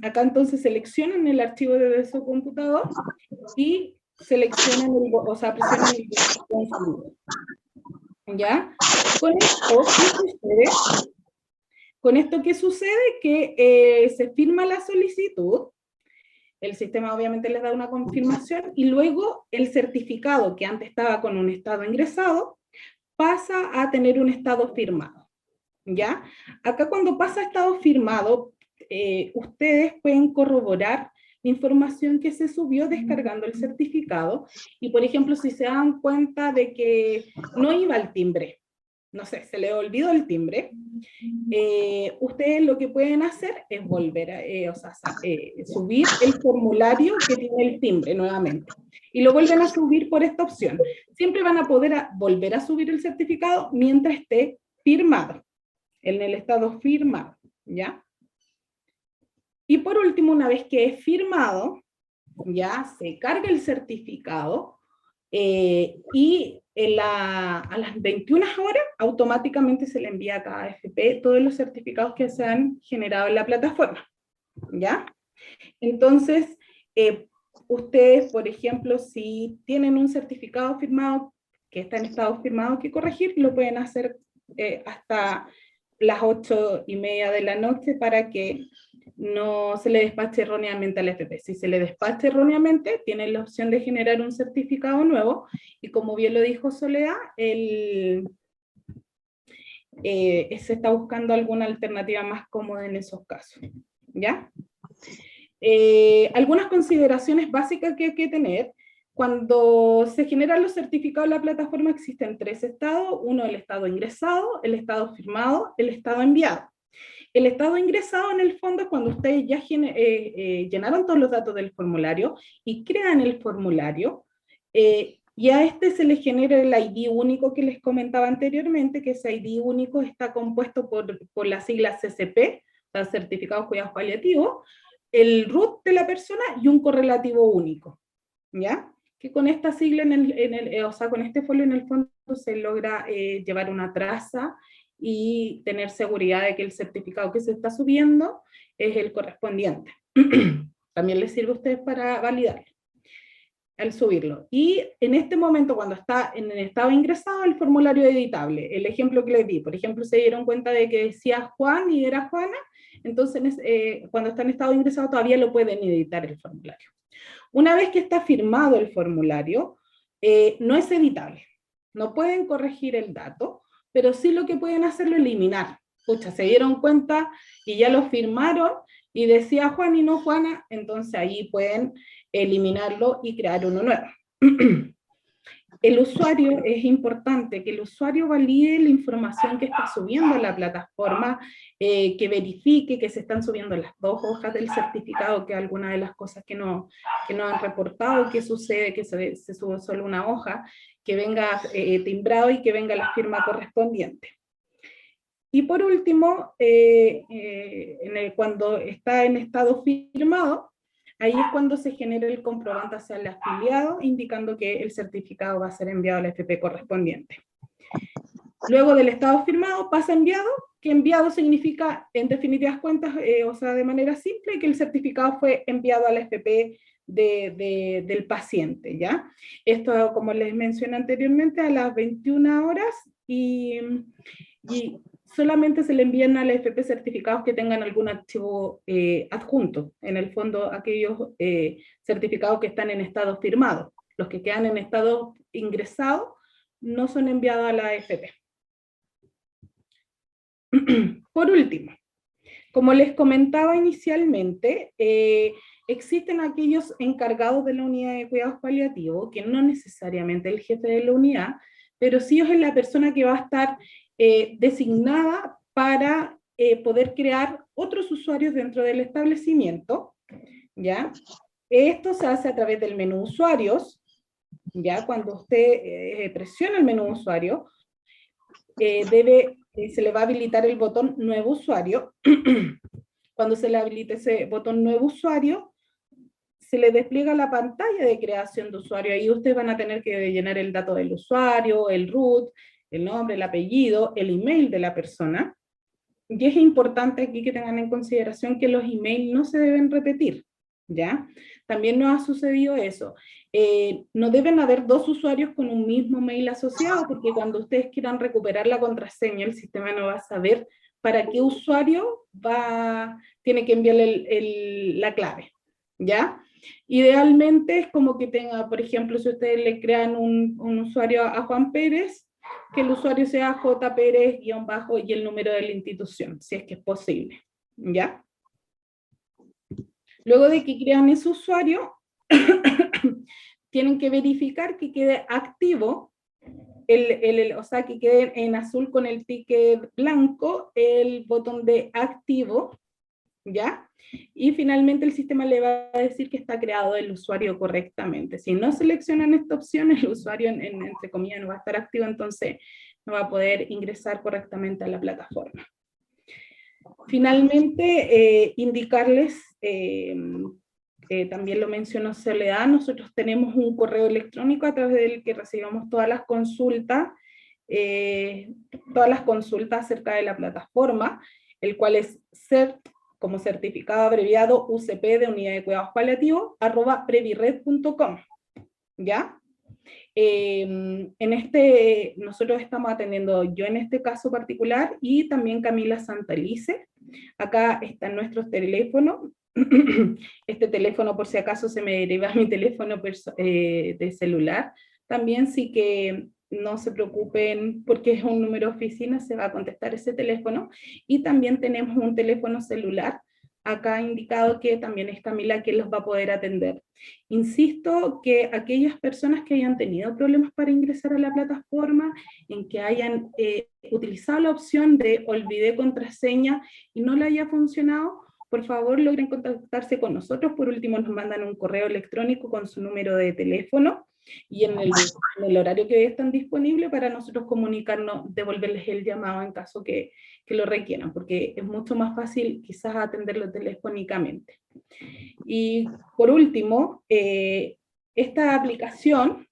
acá entonces seleccionan el archivo desde su computador y seleccionan presionan el botón. ¿Ya? Con esto, ¿qué sucede? Que se firma la solicitud, el sistema obviamente les da una confirmación, y luego el certificado, que antes estaba con un estado ingresado, pasa a tener un estado firmado, ¿ya? Acá cuando pasa a estado firmado, ustedes pueden corroborar la información que se subió descargando el certificado, y por ejemplo, si se dan cuenta de que no iba al timbre, no sé, se le olvidó el timbre, ustedes lo que pueden hacer es volver a subir el formulario que tiene el timbre nuevamente, y lo vuelven a subir por esta opción. Siempre van a poder volver a subir el certificado mientras esté firmado, en el estado firmado, ¿ya? Y por último, una vez que es firmado, ya se carga el certificado y a las 21 horas automáticamente se le envía a cada AFP todos los certificados que se han generado en la plataforma, ¿ya? Entonces, ustedes, por ejemplo, si tienen un certificado firmado que está en estado firmado que corregir, lo pueden hacer hasta las 8:30 de la noche para que no se le despache erróneamente al FP. Si se le despacha erróneamente, tienen la opción de generar un certificado nuevo, y como bien lo dijo Soledad, se está buscando alguna alternativa más cómoda en esos casos, ¿ya? Algunas consideraciones básicas que hay que tener. Cuando se generan los certificados en la plataforma existen 3 estados: uno, el estado ingresado, el estado firmado, el estado enviado. El estado ingresado, en el fondo, es cuando ustedes ya llenaron todos los datos del formulario y crean el formulario, y a este se le genera el ID único que les comentaba anteriormente, que ese ID único está compuesto por las siglas CCP, o sea, Certificado de Cuidados Paliativos, el RUT de la persona y un correlativo único, ¿ya? Que con esta sigla, o sea, con este folio en el fondo se logra llevar una traza y tener seguridad de que el certificado que se está subiendo es el correspondiente. También les sirve a ustedes para validarlo al subirlo. Y en este momento, cuando está en el estado ingresado, el formulario editable, el ejemplo que les di, por ejemplo, se dieron cuenta de que decía Juan y era Juana, entonces cuando está en estado ingresado todavía lo pueden editar el formulario. Una vez que está firmado el formulario, no es editable, no pueden corregir el dato, pero sí lo que pueden hacerlo es eliminar. Pucha, se dieron cuenta y ya lo firmaron y decía Juan y no Juana, entonces ahí pueden eliminarlo y crear uno nuevo. El usuario, es importante que el usuario valide la información que está subiendo a la plataforma, que verifique que se están subiendo las 2 hojas del certificado, que es alguna de las cosas que no han reportado, que sucede, que se sube solo una hoja, que venga timbrado y que venga la firma correspondiente. Y por último, cuando está en estado firmado, ahí es cuando se genera el comprobante hacia el afiliado, indicando que el certificado va a ser enviado a la FP correspondiente. Luego del estado firmado pasa a enviado, que enviado significa, en definitivas cuentas, o sea, de manera simple, que el certificado fue enviado a la FP del paciente, ¿ya? Esto, como les mencioné anteriormente, a las 21 horas y solamente se le envían a la FP certificados que tengan algún archivo adjunto, en el fondo aquellos certificados que están en estado firmado. Los que quedan en estado ingresado no son enviados a la FP. Por último, como les comentaba inicialmente, existen aquellos encargados de la unidad de cuidados paliativos, que no necesariamente el jefe de la unidad, pero sí es la persona que va a estar designada para poder crear otros usuarios dentro del establecimiento, ¿ya? Esto se hace a través del menú usuarios, ¿ya? Cuando usted presiona el menú usuario, se le va a habilitar el botón nuevo usuario. Cuando se le habilite ese botón nuevo usuario, se le despliega la pantalla de creación de usuario. Ahí ustedes van a tener que llenar el dato del usuario, el root, el nombre, el apellido, el email de la persona. Y es importante aquí que tengan en consideración que los emails no se deben repetir, ¿ya? También nos ha sucedido eso. No deben haber 2 usuarios con un mismo mail asociado, porque cuando ustedes quieran recuperar la contraseña, el sistema no va a saber para qué usuario tiene que enviarle la clave, ¿ya? Idealmente es como que tenga, por ejemplo, si ustedes le crean un usuario a Juan Pérez, que el usuario sea J. Pérez _ y el número de la institución, si es que es posible, ¿ya? Luego de que crean ese usuario, tienen que verificar que quede activo, o sea, que quede en azul con el ticket blanco el botón de activo, ¿ya? Y finalmente el sistema le va a decir que está creado el usuario correctamente. Si no seleccionan esta opción, el usuario, entre comillas, no va a estar activo, entonces no va a poder ingresar correctamente a la plataforma. Finalmente, indicarles, también lo mencionó Soledad, nosotros tenemos un correo electrónico a través del que recibimos todas las consultas acerca de la plataforma, el cual es como certificado abreviado UCP de Unidad de Cuidados Paliativos, @previred.com, ¿ya? Nosotros estamos atendiendo, yo en este caso particular, y también Camila Santalice. Acá están nuestros teléfonos. Este teléfono, por si acaso, se me deriva a mi teléfono de celular. También sí que no se preocupen porque es un número de oficina, se va a contestar ese teléfono. Y también tenemos un teléfono celular, acá indicado que también es Camila quien los va a poder atender. Insisto que aquellas personas que hayan tenido problemas para ingresar a la plataforma, en que hayan utilizado la opción de olvidé contraseña y no le haya funcionado, por favor logren contactarse con nosotros. Por último nos mandan un correo electrónico con su número de teléfono y en el horario que están disponibles para nosotros comunicarnos, devolverles el llamado en caso que lo requieran, porque es mucho más fácil quizás atenderlo telefónicamente. Y por último, esta aplicación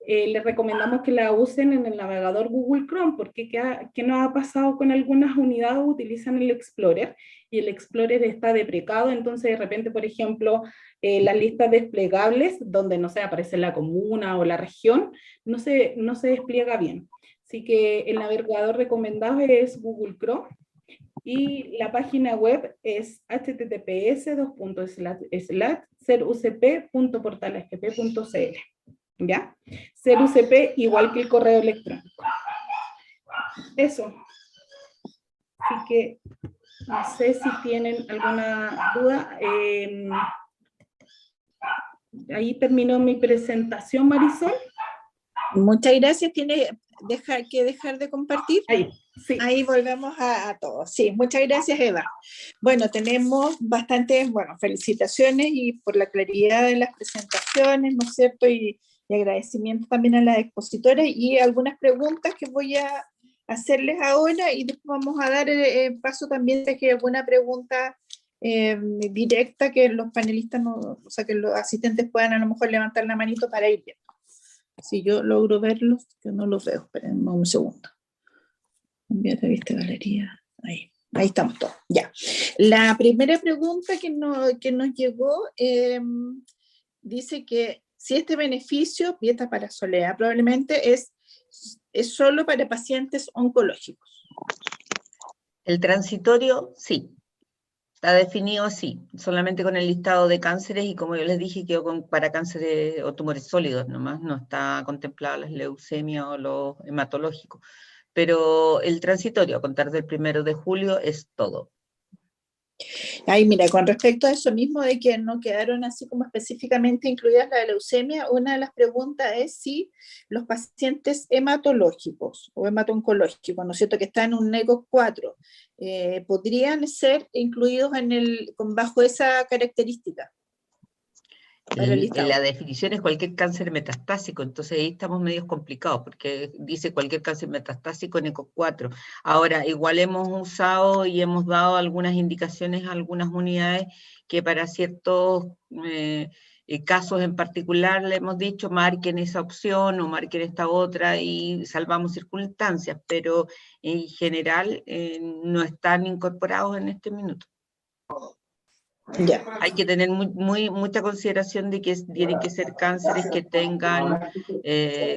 les recomendamos que la usen en el navegador Google Chrome, porque ¿qué nos ha pasado con algunas unidades? Utilizan el Explorer, y el Explorer está deprecado, entonces de repente, por ejemplo, las listas desplegables, donde no sé, aparece la comuna o la región, no se despliega bien. Así que el navegador recomendado es Google Chrome, y la página web es https://serucp.portalspp.cl. ¿Ya? CERUCP igual que el correo electrónico. Eso. Así que no sé si tienen alguna duda. Ahí terminó mi presentación, Marisol. Muchas gracias. ¿Tiene que dejar de compartir? Ahí, sí. Ahí volvemos a todos. Sí, muchas gracias, Eva. Bueno, tenemos bastantes, felicitaciones y por la claridad de las presentaciones, ¿no es cierto? Y agradecimiento también a las expositoras y algunas preguntas que voy a hacerles ahora, y después vamos a dar paso también de que alguna pregunta directa que los panelistas, o sea, que los asistentes puedan a lo mejor levantar la manito para ir viendo. Si yo logro verlos, que no los veo, esperen un segundo. Enviar revista galería, ahí estamos todos, ya. La primera pregunta que nos llegó dice que si este beneficio, y esta para Soledad, probablemente es solo para pacientes oncológicos. El transitorio, sí. Está definido así, solamente con el listado de cánceres, y como yo les dije, quedó para cánceres o tumores sólidos nomás, no está contemplado las leucemias o los hematológicos. Pero el transitorio, a contar del 1 de julio, es todo. Ay, mira, con respecto a eso mismo de que no quedaron así como específicamente incluidas la leucemia, una de las preguntas es si los pacientes hematológicos o hemato-oncológicos, ¿no es cierto?, que están en un NECOS 4, podrían ser incluidos bajo esa característica. La definición es cualquier cáncer metastásico, entonces ahí estamos medio complicados, porque dice cualquier cáncer metastásico en ECOS 4. Ahora, igual hemos usado y hemos dado algunas indicaciones a algunas unidades que para ciertos casos en particular le hemos dicho marquen esa opción o marquen esta otra y salvamos circunstancias, pero en general no están incorporados en este minuto. Yeah. Hay que tener mucha consideración de que tienen que ser cánceres que tengan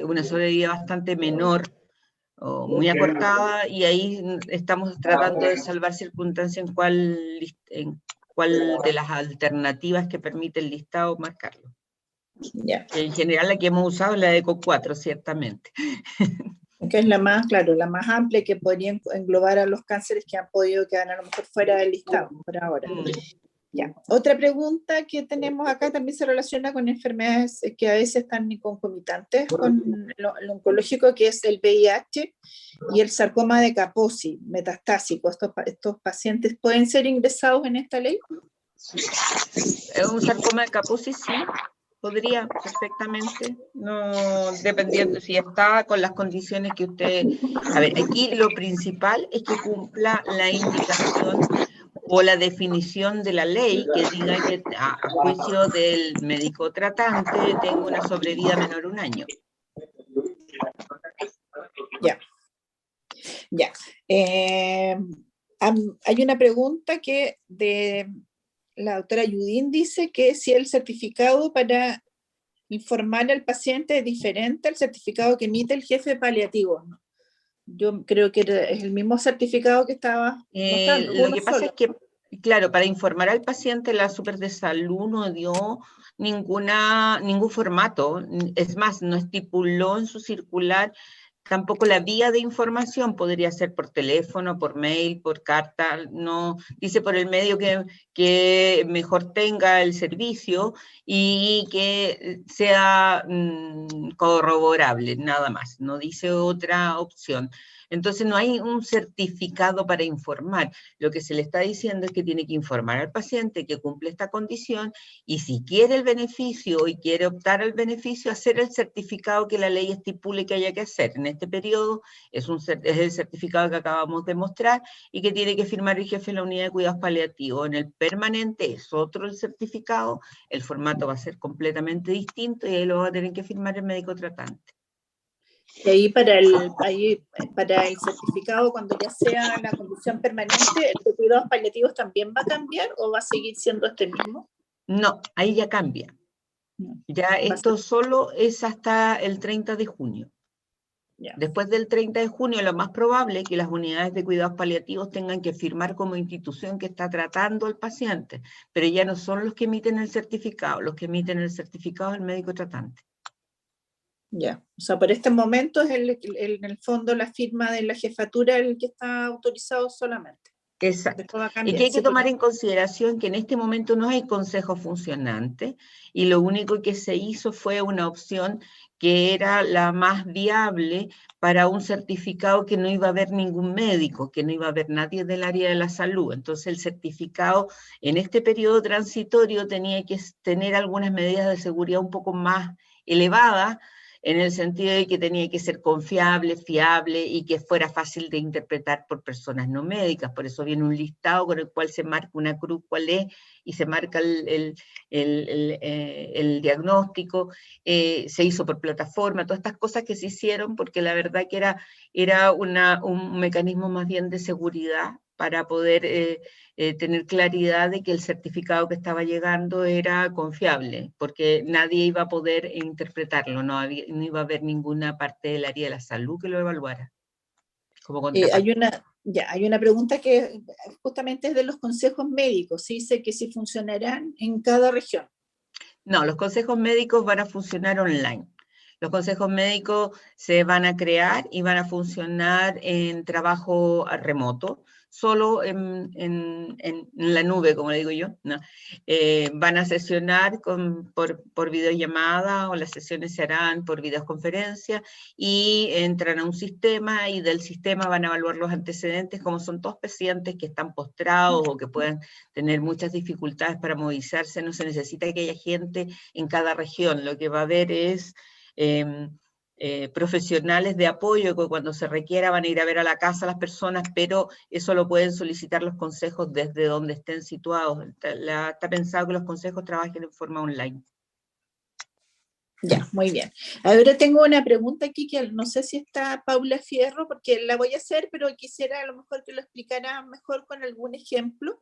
una sobrevida bastante menor o muy acortada, y ahí estamos tratando de salvar circunstancias en cuál de las alternativas que permite el listado marcarlo. Yeah. En general la que hemos usado es la de ECOS 4, ciertamente. Que es la más, claro, la más amplia, que podría englobar a los cánceres que han podido quedar a lo mejor fuera del listado por ahora. Ya. Otra pregunta que tenemos acá también se relaciona con enfermedades que a veces están concomitantes con lo oncológico, que es el VIH y el sarcoma de Kaposi metastásico. ¿Estos pacientes pueden ser ingresados en esta ley? Un sarcoma de Kaposi sí, podría perfectamente, no, dependiendo si está con las condiciones que usted... A ver, aquí lo principal es que cumpla la indicación o la definición de la ley que diga que a juicio del médico tratante tenga una sobrevida menor a 1 año. Ya. Ya. Hay una pregunta que de la doctora Yudín dice que si el certificado para informar al paciente es diferente al certificado que emite el jefe paliativo, ¿no? Yo creo que es el mismo certificado que estaba mostrando. Lo que pasa es que, claro, para informar al paciente, la Super de Salud no dio ningún formato, es más, no estipuló en su circular tampoco la vía de información, podría ser por teléfono, por mail, por carta, no dice por el medio que mejor tenga el servicio y que sea corroborable, nada más, no dice otra opción. Entonces no hay un certificado para informar. Lo que se le está diciendo es que tiene que informar al paciente que cumple esta condición, y si quiere el beneficio y quiere optar al beneficio, hacer el certificado que la ley estipule que haya que hacer. En este periodo es el certificado que acabamos de mostrar y que tiene que firmar el jefe de la unidad de cuidados paliativos. En el permanente es otro el certificado, el formato va a ser completamente distinto y ahí lo va a tener que firmar el médico tratante. Y ahí para el certificado, cuando ya sea la condición permanente, ¿el de cuidados paliativos también va a cambiar o va a seguir siendo este mismo? No, ahí ya cambia. Ya esto solo es hasta el 30 de junio. Ya. Después del 30 de junio, lo más probable es que las unidades de cuidados paliativos tengan que firmar como institución que está tratando al paciente, pero ya no son los que emiten el certificado, los que emiten el certificado es el médico tratante. Ya, o sea, por este momento es en el fondo la firma de la jefatura el que está autorizado solamente. Exacto. Después va a Y cambiar, que hay que sí, tomar en consideración que en este momento no hay consejo funcionante y lo único que se hizo fue una opción que era la más viable para un certificado que no iba a haber ningún médico, que no iba a haber nadie del área de la salud. Entonces el certificado en este periodo transitorio tenía que tener algunas medidas de seguridad un poco más elevadas, en el sentido de que tenía que ser confiable, fiable y que fuera fácil de interpretar por personas no médicas. Por eso viene un listado con el cual se marca una cruz cuál es y se marca el diagnóstico. Se hizo por plataforma, todas estas cosas que se hicieron porque la verdad que era un mecanismo más bien de seguridad para poder tener claridad de que el certificado que estaba llegando era confiable, porque nadie iba a poder interpretarlo, no iba a haber ninguna parte del área de la salud que lo evaluara. Como hay una pregunta que justamente es de los consejos médicos, ¿sí? Dice que si funcionarán en cada región. No, los consejos médicos van a funcionar online. Los consejos médicos se van a crear y van a funcionar en trabajo remoto, solo en la nube, como le digo yo, ¿no? Van a sesionar por videollamada o las sesiones se harán por videoconferencia y entran a un sistema y del sistema van a evaluar los antecedentes, como son todos pacientes que están postrados o que pueden tener muchas dificultades para movilizarse, no se necesita que haya gente en cada región, lo que va a haber es profesionales de apoyo que cuando se requiera van a ir a ver a la casa a las personas, pero eso lo pueden solicitar los consejos desde donde estén situados. Está pensado que los consejos trabajen en forma online. Ya, muy bien. Ahora tengo una pregunta aquí que no sé si está Paula Fierro, porque la voy a hacer, pero quisiera a lo mejor que lo explicara mejor con algún ejemplo.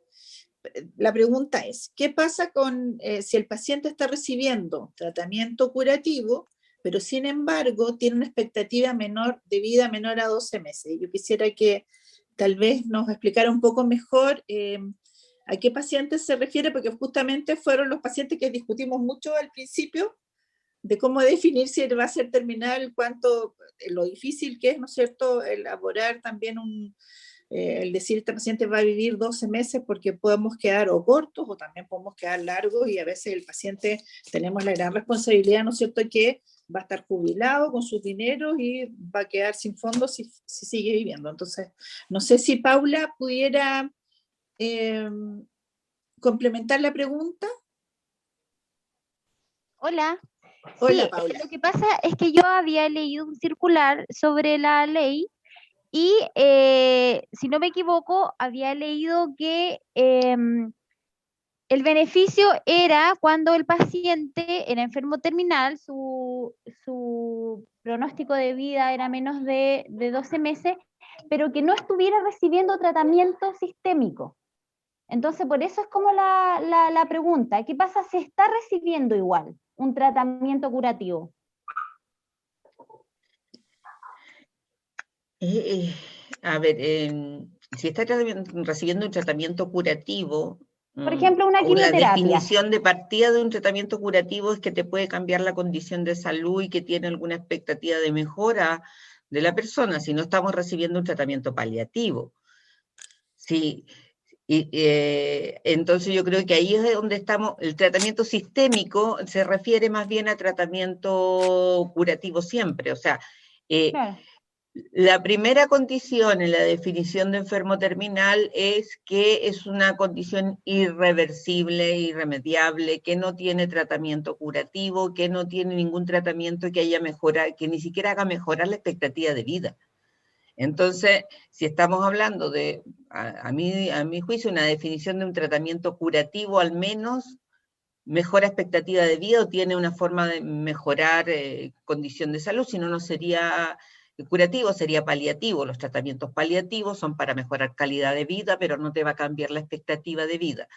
La pregunta es, ¿qué pasa con si el paciente está recibiendo tratamiento curativo, pero sin embargo tiene una expectativa de vida menor a 12 meses? Yo quisiera que tal vez nos explicara un poco mejor a qué pacientes se refiere, porque justamente fueron los pacientes que discutimos mucho al principio, de cómo definir si va a ser terminal, lo difícil que es, ¿no es cierto?, elaborar también el decir este paciente va a vivir 12 meses porque podemos quedar o cortos o también podemos quedar largos y a veces el paciente tenemos la gran responsabilidad, ¿no es cierto?, que va a estar jubilado con sus dineros y va a quedar sin fondos si sigue viviendo. Entonces, no sé si Paula pudiera complementar la pregunta. Hola. Hola, sí, Paula. Lo que pasa es que yo había leído un circular sobre la ley y, si no me equivoco, había leído que el beneficio era cuando el paciente era enfermo terminal, su pronóstico de vida era menos de 12 meses, pero que no estuviera recibiendo tratamiento sistémico. Entonces, por eso es como la pregunta, ¿qué pasa si está recibiendo igual un tratamiento curativo? A ver, si está recibiendo un tratamiento curativo, por ejemplo, una o la quimioterapia. definición de partida de un tratamiento curativo es que te puede cambiar la condición de salud y que tiene alguna expectativa de mejora de la persona, si no estamos recibiendo un tratamiento paliativo. Sí, entonces yo creo que ahí es donde estamos. El tratamiento sistémico se refiere más bien a tratamiento curativo siempre, o sea, Claro. La primera condición en la definición de enfermo terminal es que es una condición irreversible, irremediable, que no tiene tratamiento curativo, que no tiene ningún tratamiento que haya mejorado, que ni siquiera haga mejorar la expectativa de vida. Entonces, si estamos hablando de, a mi juicio, una definición de un tratamiento curativo, al menos mejora expectativa de vida o tiene una forma de mejorar condición de salud, si no, no sería curativo, sería paliativo. Los tratamientos paliativos son para mejorar calidad de vida, pero no te va a cambiar la expectativa de vida.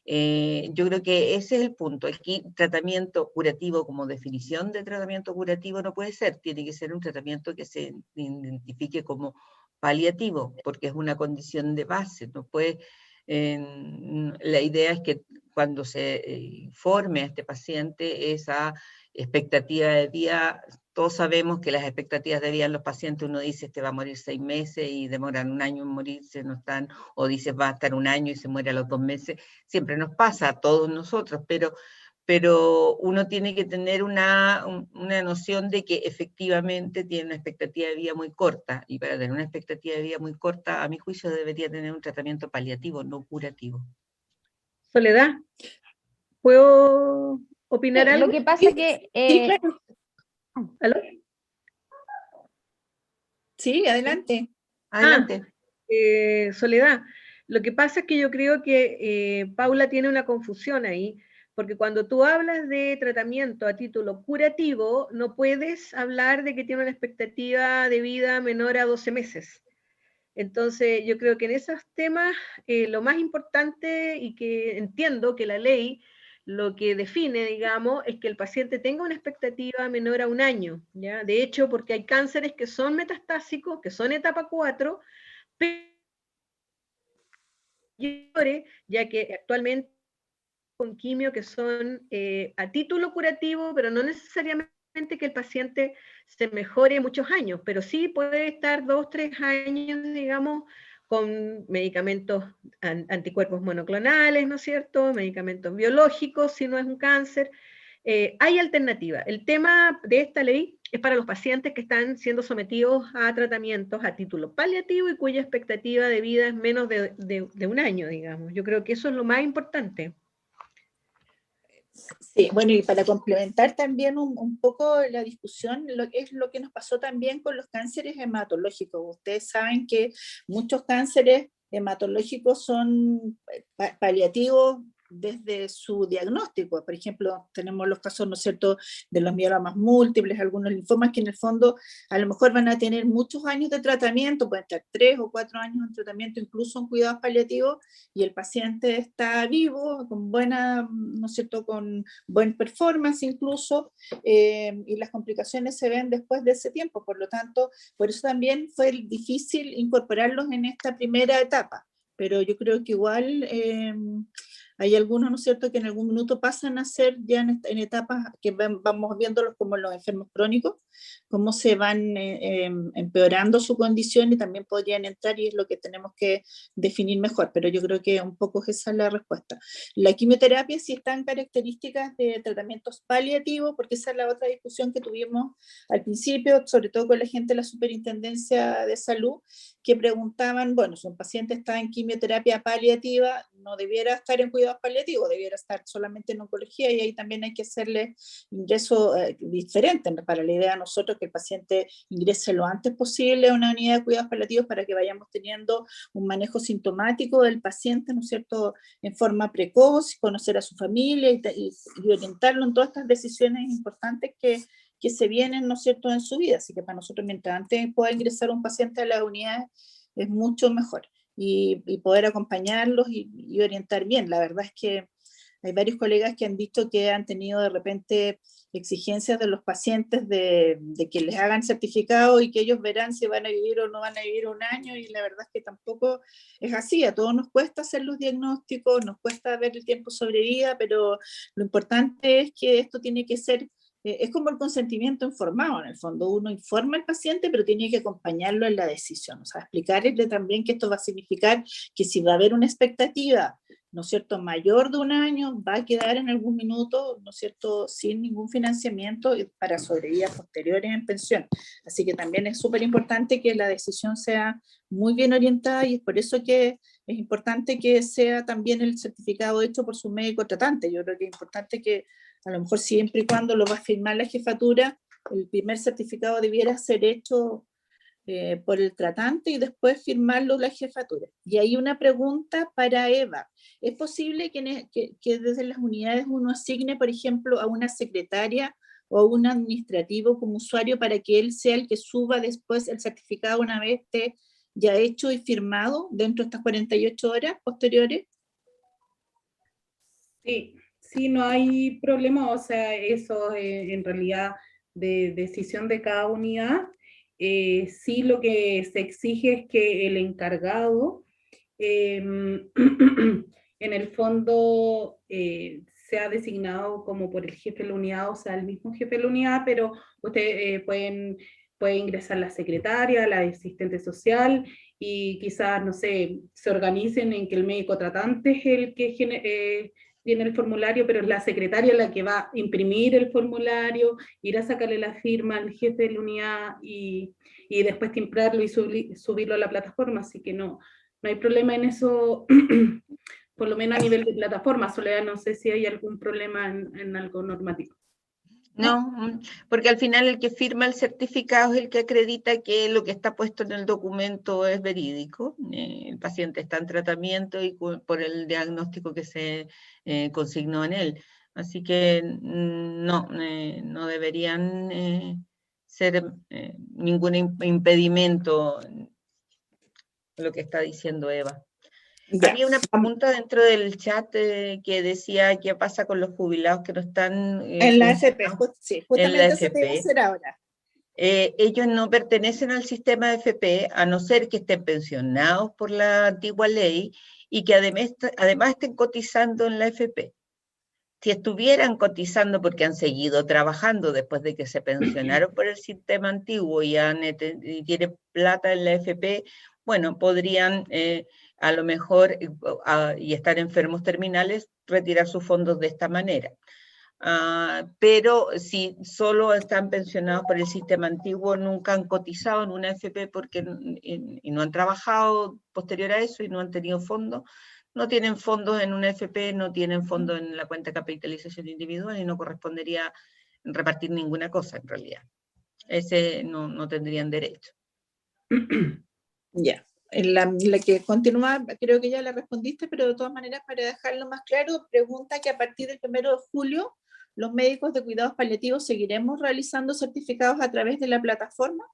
Yo creo que ese es el punto. Aquí tratamiento curativo como definición de tratamiento curativo no puede ser, tiene que ser un tratamiento que se identifique como paliativo, porque es una condición de base, no puede... la idea es que cuando se informe a este paciente esa expectativa de vida, todos sabemos que las expectativas de vida en los pacientes, uno dice este va a morir 6 meses y demoran 1 año en morirse, no están, o dice va a estar 1 año y se muere a los 2 meses, siempre nos pasa a todos nosotros, pero uno tiene que tener una noción de que efectivamente tiene una expectativa de vida muy corta, y para tener una expectativa de vida muy corta, a mi juicio debería tener un tratamiento paliativo, no curativo. Soledad, ¿puedo opinar algo? Lo que pasa que... Sí, claro. ¿Aló? Sí, adelante. Adelante. Soledad, lo que pasa es que yo creo que Paula tiene una confusión ahí, porque cuando tú hablas de tratamiento a título curativo, no puedes hablar de que tiene una expectativa de vida menor a 12 meses. Entonces, yo creo que en esos temas, lo más importante, y que entiendo que la ley lo que define, digamos, es que el paciente tenga una expectativa menor a 1 año, ¿ya? De hecho, porque hay cánceres que son metastásicos, que son etapa 4, ya que actualmente con quimio que son a título curativo, pero no necesariamente que el paciente se mejore muchos años, pero sí puede estar 2, 3 años, digamos, con medicamentos anticuerpos monoclonales, ¿no es cierto? Medicamentos biológicos, si no es un cáncer. Hay alternativa. El tema de esta ley es para los pacientes que están siendo sometidos a tratamientos a título paliativo y cuya expectativa de vida es menos de 1 año, digamos. Yo creo que eso es lo más importante. Sí, bueno, y para complementar también un poco la discusión, es lo que nos pasó también con los cánceres hematológicos. Ustedes saben que muchos cánceres hematológicos son paliativos desde su diagnóstico. Por ejemplo, tenemos los casos, ¿no es cierto?, de los mielomas múltiples, algunos linfomas que en el fondo a lo mejor van a tener muchos años de tratamiento, pueden estar 3 o 4 años en tratamiento, incluso en cuidados paliativos, y el paciente está vivo, con buena, ¿no es cierto?, con buen performance incluso, y las complicaciones se ven después de ese tiempo. Por lo tanto, por eso también fue difícil incorporarlos en esta primera etapa, pero yo creo que igual hay algunos, ¿no es cierto?, que en algún minuto pasan a ser ya en etapas que vamos viéndolos como los enfermos crónicos, cómo se van empeorando su condición, y también podrían entrar, y es lo que tenemos que definir mejor, pero yo creo que un poco esa es la respuesta. La quimioterapia sí está en características de tratamientos paliativos, porque esa es la otra discusión que tuvimos al principio, sobre todo con la gente de la Superintendencia de Salud, que preguntaban, bueno, si un paciente está en quimioterapia paliativa, no debiera estar en cuidados paliativos, debiera estar solamente en oncología, y ahí también hay que hacerle ingreso diferente. Para la idea de nosotros que el paciente ingrese lo antes posible a una unidad de cuidados paliativos para que vayamos teniendo un manejo sintomático del paciente, ¿no es cierto?, en forma precoz, conocer a su familia y orientarlo en todas estas decisiones importantes que se vienen, ¿no es cierto?, en su vida. Así que para nosotros, mientras antes pueda ingresar un paciente a la unidad, es mucho mejor, y poder acompañarlos y orientar bien. La verdad es que hay varios colegas que han dicho que han tenido de repente exigencias de los pacientes de que les hagan certificado y que ellos verán si van a vivir o no van a vivir 1 año, y la verdad es que tampoco es así. A todos nos cuesta hacer los diagnósticos, nos cuesta ver el tiempo sobre vida, pero lo importante es que esto tiene que ser, es como el consentimiento informado. En el fondo uno informa al paciente, pero tiene que acompañarlo en la decisión, o sea, explicarle también que esto va a significar que si va a haber una expectativa ¿no es cierto?, mayor de 1 año, va a quedar en algún minuto, ¿no es cierto?, sin ningún financiamiento para sobrevidas posteriores en pensión. Así que también es súper importante que la decisión sea muy bien orientada, y es por eso que es importante que sea también el certificado hecho por su médico tratante. Yo creo que es importante que, a lo mejor siempre y cuando lo va a firmar la jefatura, el primer certificado debiera ser hecho por el tratante y después firmarlo la jefatura. Y hay una pregunta para Eva. ¿Es posible que desde las unidades uno asigne, por ejemplo, a una secretaria o a un administrativo como usuario para que él sea el que suba después el certificado una vez esté ya hecho y firmado dentro de estas 48 horas posteriores? Sí, sí, no hay problema, o sea, eso en realidad de decisión de cada unidad. Sí, lo que se exige es que el encargado, en el fondo, sea designado como por el jefe de la unidad, o sea, el mismo jefe de la unidad, pero ustedes puede ingresar la secretaria, la asistente social, y quizás, no sé, se organicen en que el médico tratante es el que tiene el formulario, pero es la secretaria la que va a imprimir el formulario, ir a sacarle la firma al jefe de la unidad y después timbrarlo y subirlo a la plataforma, así que no hay problema en eso, por lo menos a nivel de plataforma. Soledad, no sé si hay algún problema en algo normativo. No, porque al final el que firma el certificado es el que acredita que lo que está puesto en el documento es verídico. El paciente está en tratamiento y por el diagnóstico que se consignó en él. Así que no deberían ser ningún impedimento lo que está diciendo Eva. Ya. Había una pregunta dentro del chat que decía qué pasa con los jubilados que no están En la FP, sí, en la justamente eso te iba a FP. hacer ahora. Ellos no pertenecen al sistema de FP, a no ser que estén pensionados por la antigua ley y que además estén cotizando en la FP. Si estuvieran cotizando porque han seguido trabajando después de que se pensionaron por el sistema antiguo y tienen plata en la FP, bueno, podrían a lo mejor, y estar enfermos terminales, retirar sus fondos de esta manera. Pero si solo están pensionados por el sistema antiguo, nunca han cotizado en una FP y no han trabajado posterior a eso y no han tenido fondos, no tienen fondos en una FP, no tienen fondos en la cuenta de capitalización individual y no correspondería repartir ninguna cosa en realidad. Ese no tendrían derecho. Ya. En la que continúa, creo que ya la respondiste, pero de todas maneras, para dejarlo más claro, pregunta que a partir del 1 de julio, ¿los médicos de cuidados paliativos seguiremos realizando certificados a través de la plataforma?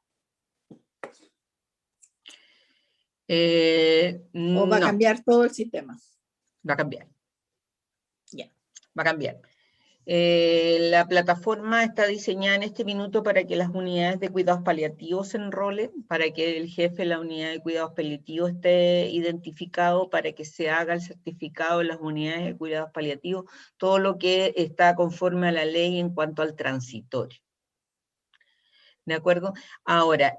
¿O va a cambiar todo el sistema? Va a cambiar. Ya. Va a cambiar. La plataforma está diseñada en este minuto para que las unidades de cuidados paliativos se enrolen, para que el jefe de la unidad de cuidados paliativos esté identificado, para que se haga el certificado en las unidades de cuidados paliativos, todo lo que está conforme a la ley en cuanto al transitorio. ¿De acuerdo? Ahora,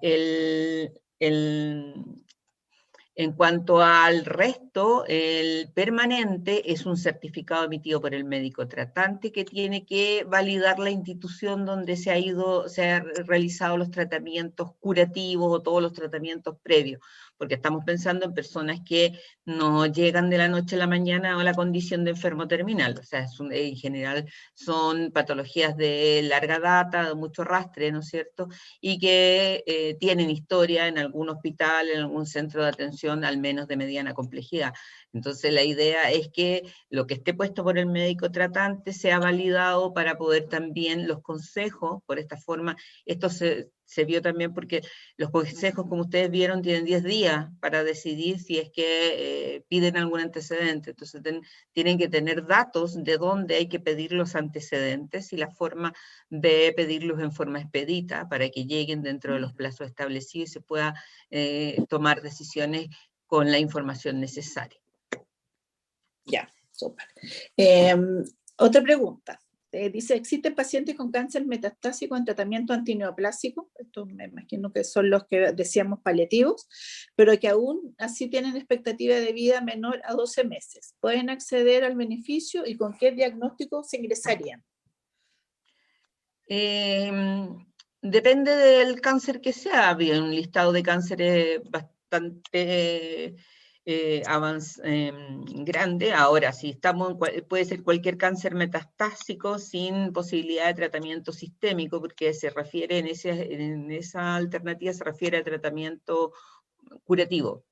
en cuanto al resto, el permanente es un certificado emitido por el médico tratante que tiene que validar la institución donde se han realizado los tratamientos curativos o todos los tratamientos previos, porque estamos pensando en personas que no llegan de la noche a la mañana a la condición de enfermo terminal, o sea, en general son patologías de larga data, de mucho arrastre, ¿no es cierto?, y que tienen historia en algún hospital, en algún centro de atención, al menos de mediana complejidad. Entonces la idea es que lo que esté puesto por el médico tratante sea validado para poder también los consejos, por esta forma, esto se vio también porque los consejos, como ustedes vieron, tienen 10 días para decidir si es que piden algún antecedente. Entonces tienen que tener datos de dónde hay que pedir los antecedentes y la forma de pedirlos en forma expedita para que lleguen dentro de los plazos establecidos y se pueda tomar decisiones con la información necesaria. Ya, súper. Otra pregunta. dice, ¿existen pacientes con cáncer metastásico en tratamiento antineoplásico? Esto me imagino que son los que decíamos paliativos, pero que aún así tienen expectativa de vida menor a 12 meses. ¿Pueden acceder al beneficio y con qué diagnóstico se ingresarían? Depende del cáncer que sea. Había un listado de cánceres bastante grande. Ahora, si estamos puede ser cualquier cáncer metastásico sin posibilidad de tratamiento sistémico, porque se refiere en esa alternativa se refiere a tratamiento curativo,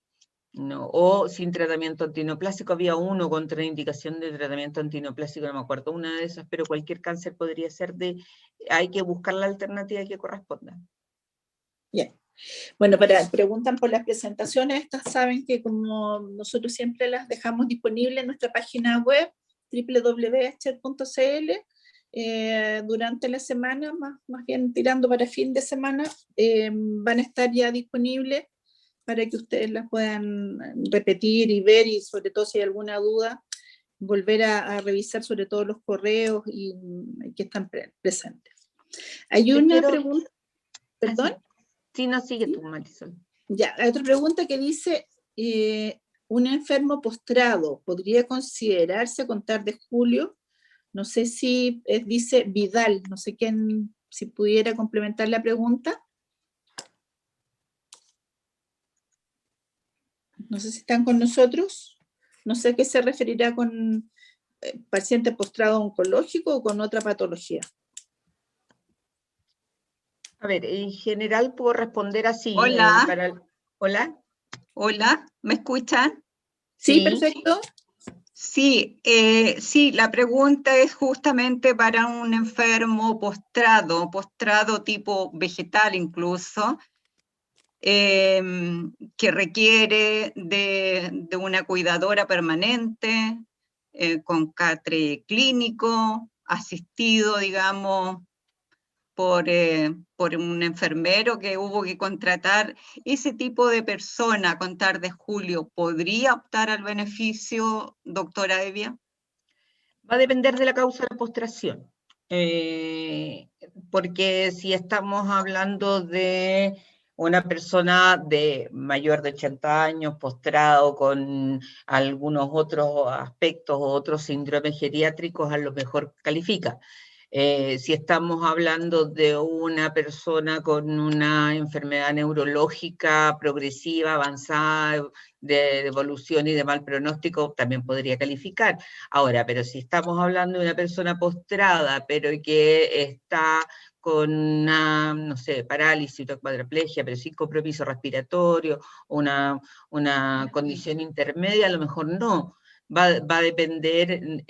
¿no? O sin tratamiento antineoplásico. Había uno contra indicación de tratamiento antineoplásico, no me acuerdo, una de esas, pero cualquier cáncer podría ser hay que buscar la alternativa que corresponda. Bien. Bueno, preguntan por las presentaciones, estas saben que como nosotros siempre las dejamos disponibles en nuestra página web, www.chet.cl, durante la semana, más bien tirando para fin de semana, van a estar ya disponibles para que ustedes las puedan repetir y ver, y sobre todo si hay alguna duda, volver a revisar sobre todo los correos y que están presentes. Hay una pregunta, ¿perdón? Sí, no, sigue tú, Marisol. Ya, hay otra pregunta que dice, ¿un enfermo postrado podría considerarse a contar de julio? No sé si dice Vidal, no sé quién, si pudiera complementar la pregunta. No sé si están con nosotros. No sé a qué se referirá con paciente postrado oncológico o con otra patología. A ver, en general puedo responder así. Hola. ¿Hola? Hola, ¿me escuchan? Sí, perfecto. Sí, sí, la pregunta es justamente para un enfermo postrado tipo vegetal incluso, que requiere de una cuidadora permanente, con catre clínico, asistido, digamos, por un enfermero que hubo que contratar. ¿Ese tipo de persona, a contar de julio, podría optar al beneficio, doctora Evia? Va a depender de la causa de la postración. Porque si estamos hablando de una persona de mayor de 80 años, postrado con algunos otros aspectos o otros síndromes geriátricos, a lo mejor califica. Si estamos hablando de una persona con una enfermedad neurológica progresiva, avanzada, de evolución y de mal pronóstico, también podría calificar. Ahora, pero si estamos hablando de una persona postrada, pero que está con una, no sé, parálisis o cuadraplegia, pero sin compromiso respiratorio, una condición intermedia, a lo mejor no. Va a depender...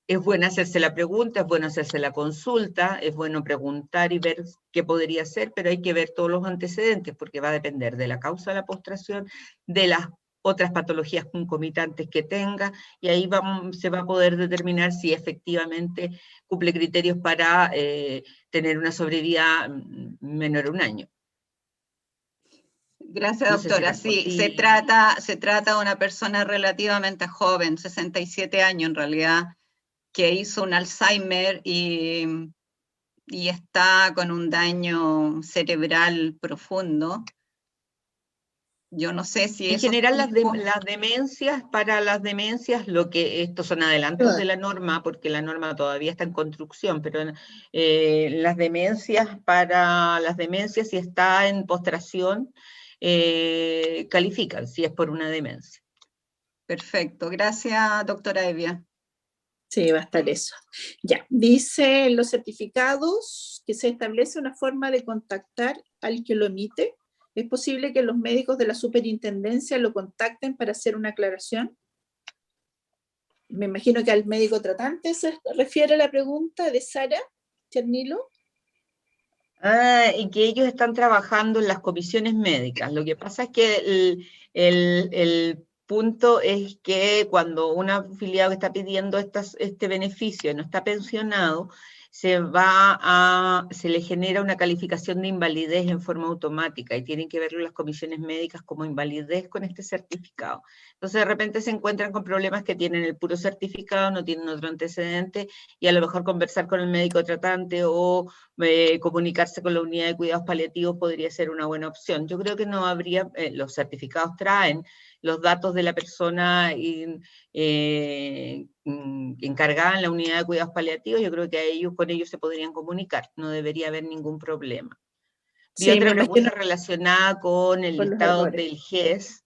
es bueno hacerse la pregunta, es bueno hacerse la consulta, es bueno preguntar y ver qué podría ser, pero hay que ver todos los antecedentes, porque va a depender de la causa de la postración, de las otras patologías concomitantes que tenga, y ahí se va a poder determinar si efectivamente cumple criterios para tener una sobrevida menor a un año. Gracias, No sé doctora. si Sí, se trata de una persona relativamente joven, 67 años en realidad, que hizo un Alzheimer y está con un daño cerebral profundo. Yo no sé si en general las demencias, para las demencias, estos son adelantos de la norma, porque la norma todavía está en construcción, pero las demencias, si está en postración, califican, si es por una demencia. Perfecto, gracias, doctora Evia. Sí, va a estar eso. Ya, dice en los certificados que se establece una forma de contactar al que lo emite. ¿Es posible que los médicos de la superintendencia lo contacten para hacer una aclaración? Me imagino que al médico tratante se refiere la pregunta de Sara Chernilo. Y que ellos están trabajando en las comisiones médicas. Lo que pasa es que el punto es que cuando un afiliado está pidiendo este beneficio y no está pensionado, se le genera una calificación de invalidez en forma automática y tienen que verlo las comisiones médicas como invalidez con este certificado. Entonces de repente se encuentran con problemas que tienen el puro certificado, no tienen otro antecedente, y a lo mejor conversar con el médico tratante o comunicarse con la unidad de cuidados paliativos podría ser una buena opción. Yo creo que no habría, los certificados traen los datos de la persona encargada en la unidad de cuidados paliativos. Yo creo que con ellos se podrían comunicar, no debería haber ningún problema. Sí, Y otra me pregunta imagino relacionada con el con los listado errores. del GES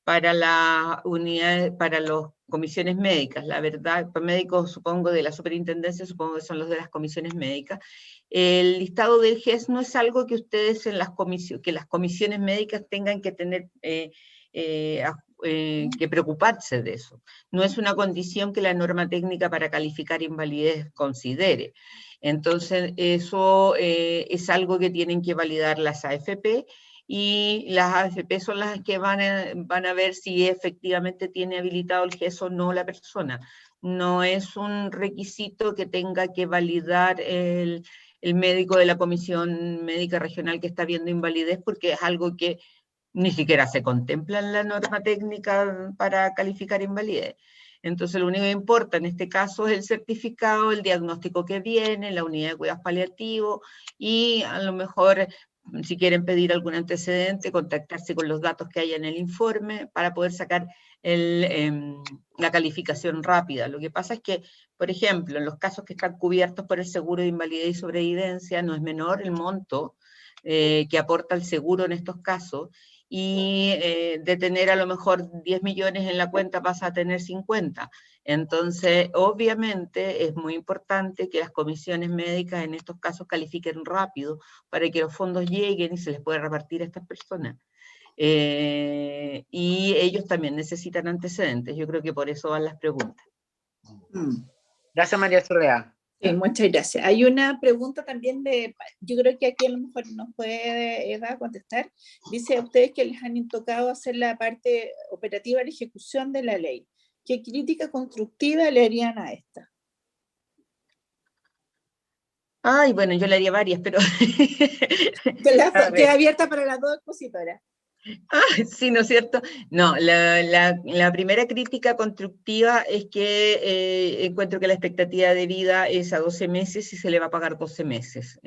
para las unidades, para las comisiones médicas. La verdad, para médicos, supongo, de la superintendencia, supongo que son los de las comisiones médicas. El listado del GES no es algo que ustedes en las comisiones médicas tengan que tener que preocuparse de eso. No es una condición que la norma técnica para calificar invalidez considere. Entonces, eso es algo que tienen que validar las AFP, y las AFP son las que van a ver si efectivamente tiene habilitado el GES o no la persona. No es un requisito que tenga que validar el médico de la Comisión Médica Regional que está viendo invalidez, porque es algo que ni siquiera se contempla en la norma técnica para calificar invalidez. Entonces lo único que importa en este caso es el certificado, el diagnóstico que viene, la unidad de cuidados paliativos, y a lo mejor si quieren pedir algún antecedente, contactarse con los datos que haya en el informe para poder sacar la calificación rápida. Lo que pasa es que, por ejemplo, en los casos que están cubiertos por el seguro de invalidez y sobrevivencia, no es menor el monto que aporta el seguro en estos casos, y de tener a lo mejor 10 millones en la cuenta pasa a tener 50. Entonces, obviamente es muy importante que las comisiones médicas en estos casos califiquen rápido para que los fondos lleguen y se les pueda repartir a estas personas. Y ellos también necesitan antecedentes. Yo creo que por eso van las preguntas. Gracias, María Soledad. Sí, muchas gracias. Hay una pregunta también yo creo que aquí a lo mejor nos puede Eva contestar. Dice a ustedes que les han tocado hacer la parte operativa de la ejecución de la ley. ¿Qué crítica constructiva le harían a esta? Ay, bueno, yo le haría varias, pero... Queda abierta para las dos expositoras. Sí, ¿no es cierto? No, la primera crítica constructiva es que encuentro que la expectativa de vida es a 12 meses y se le va a pagar 12 meses.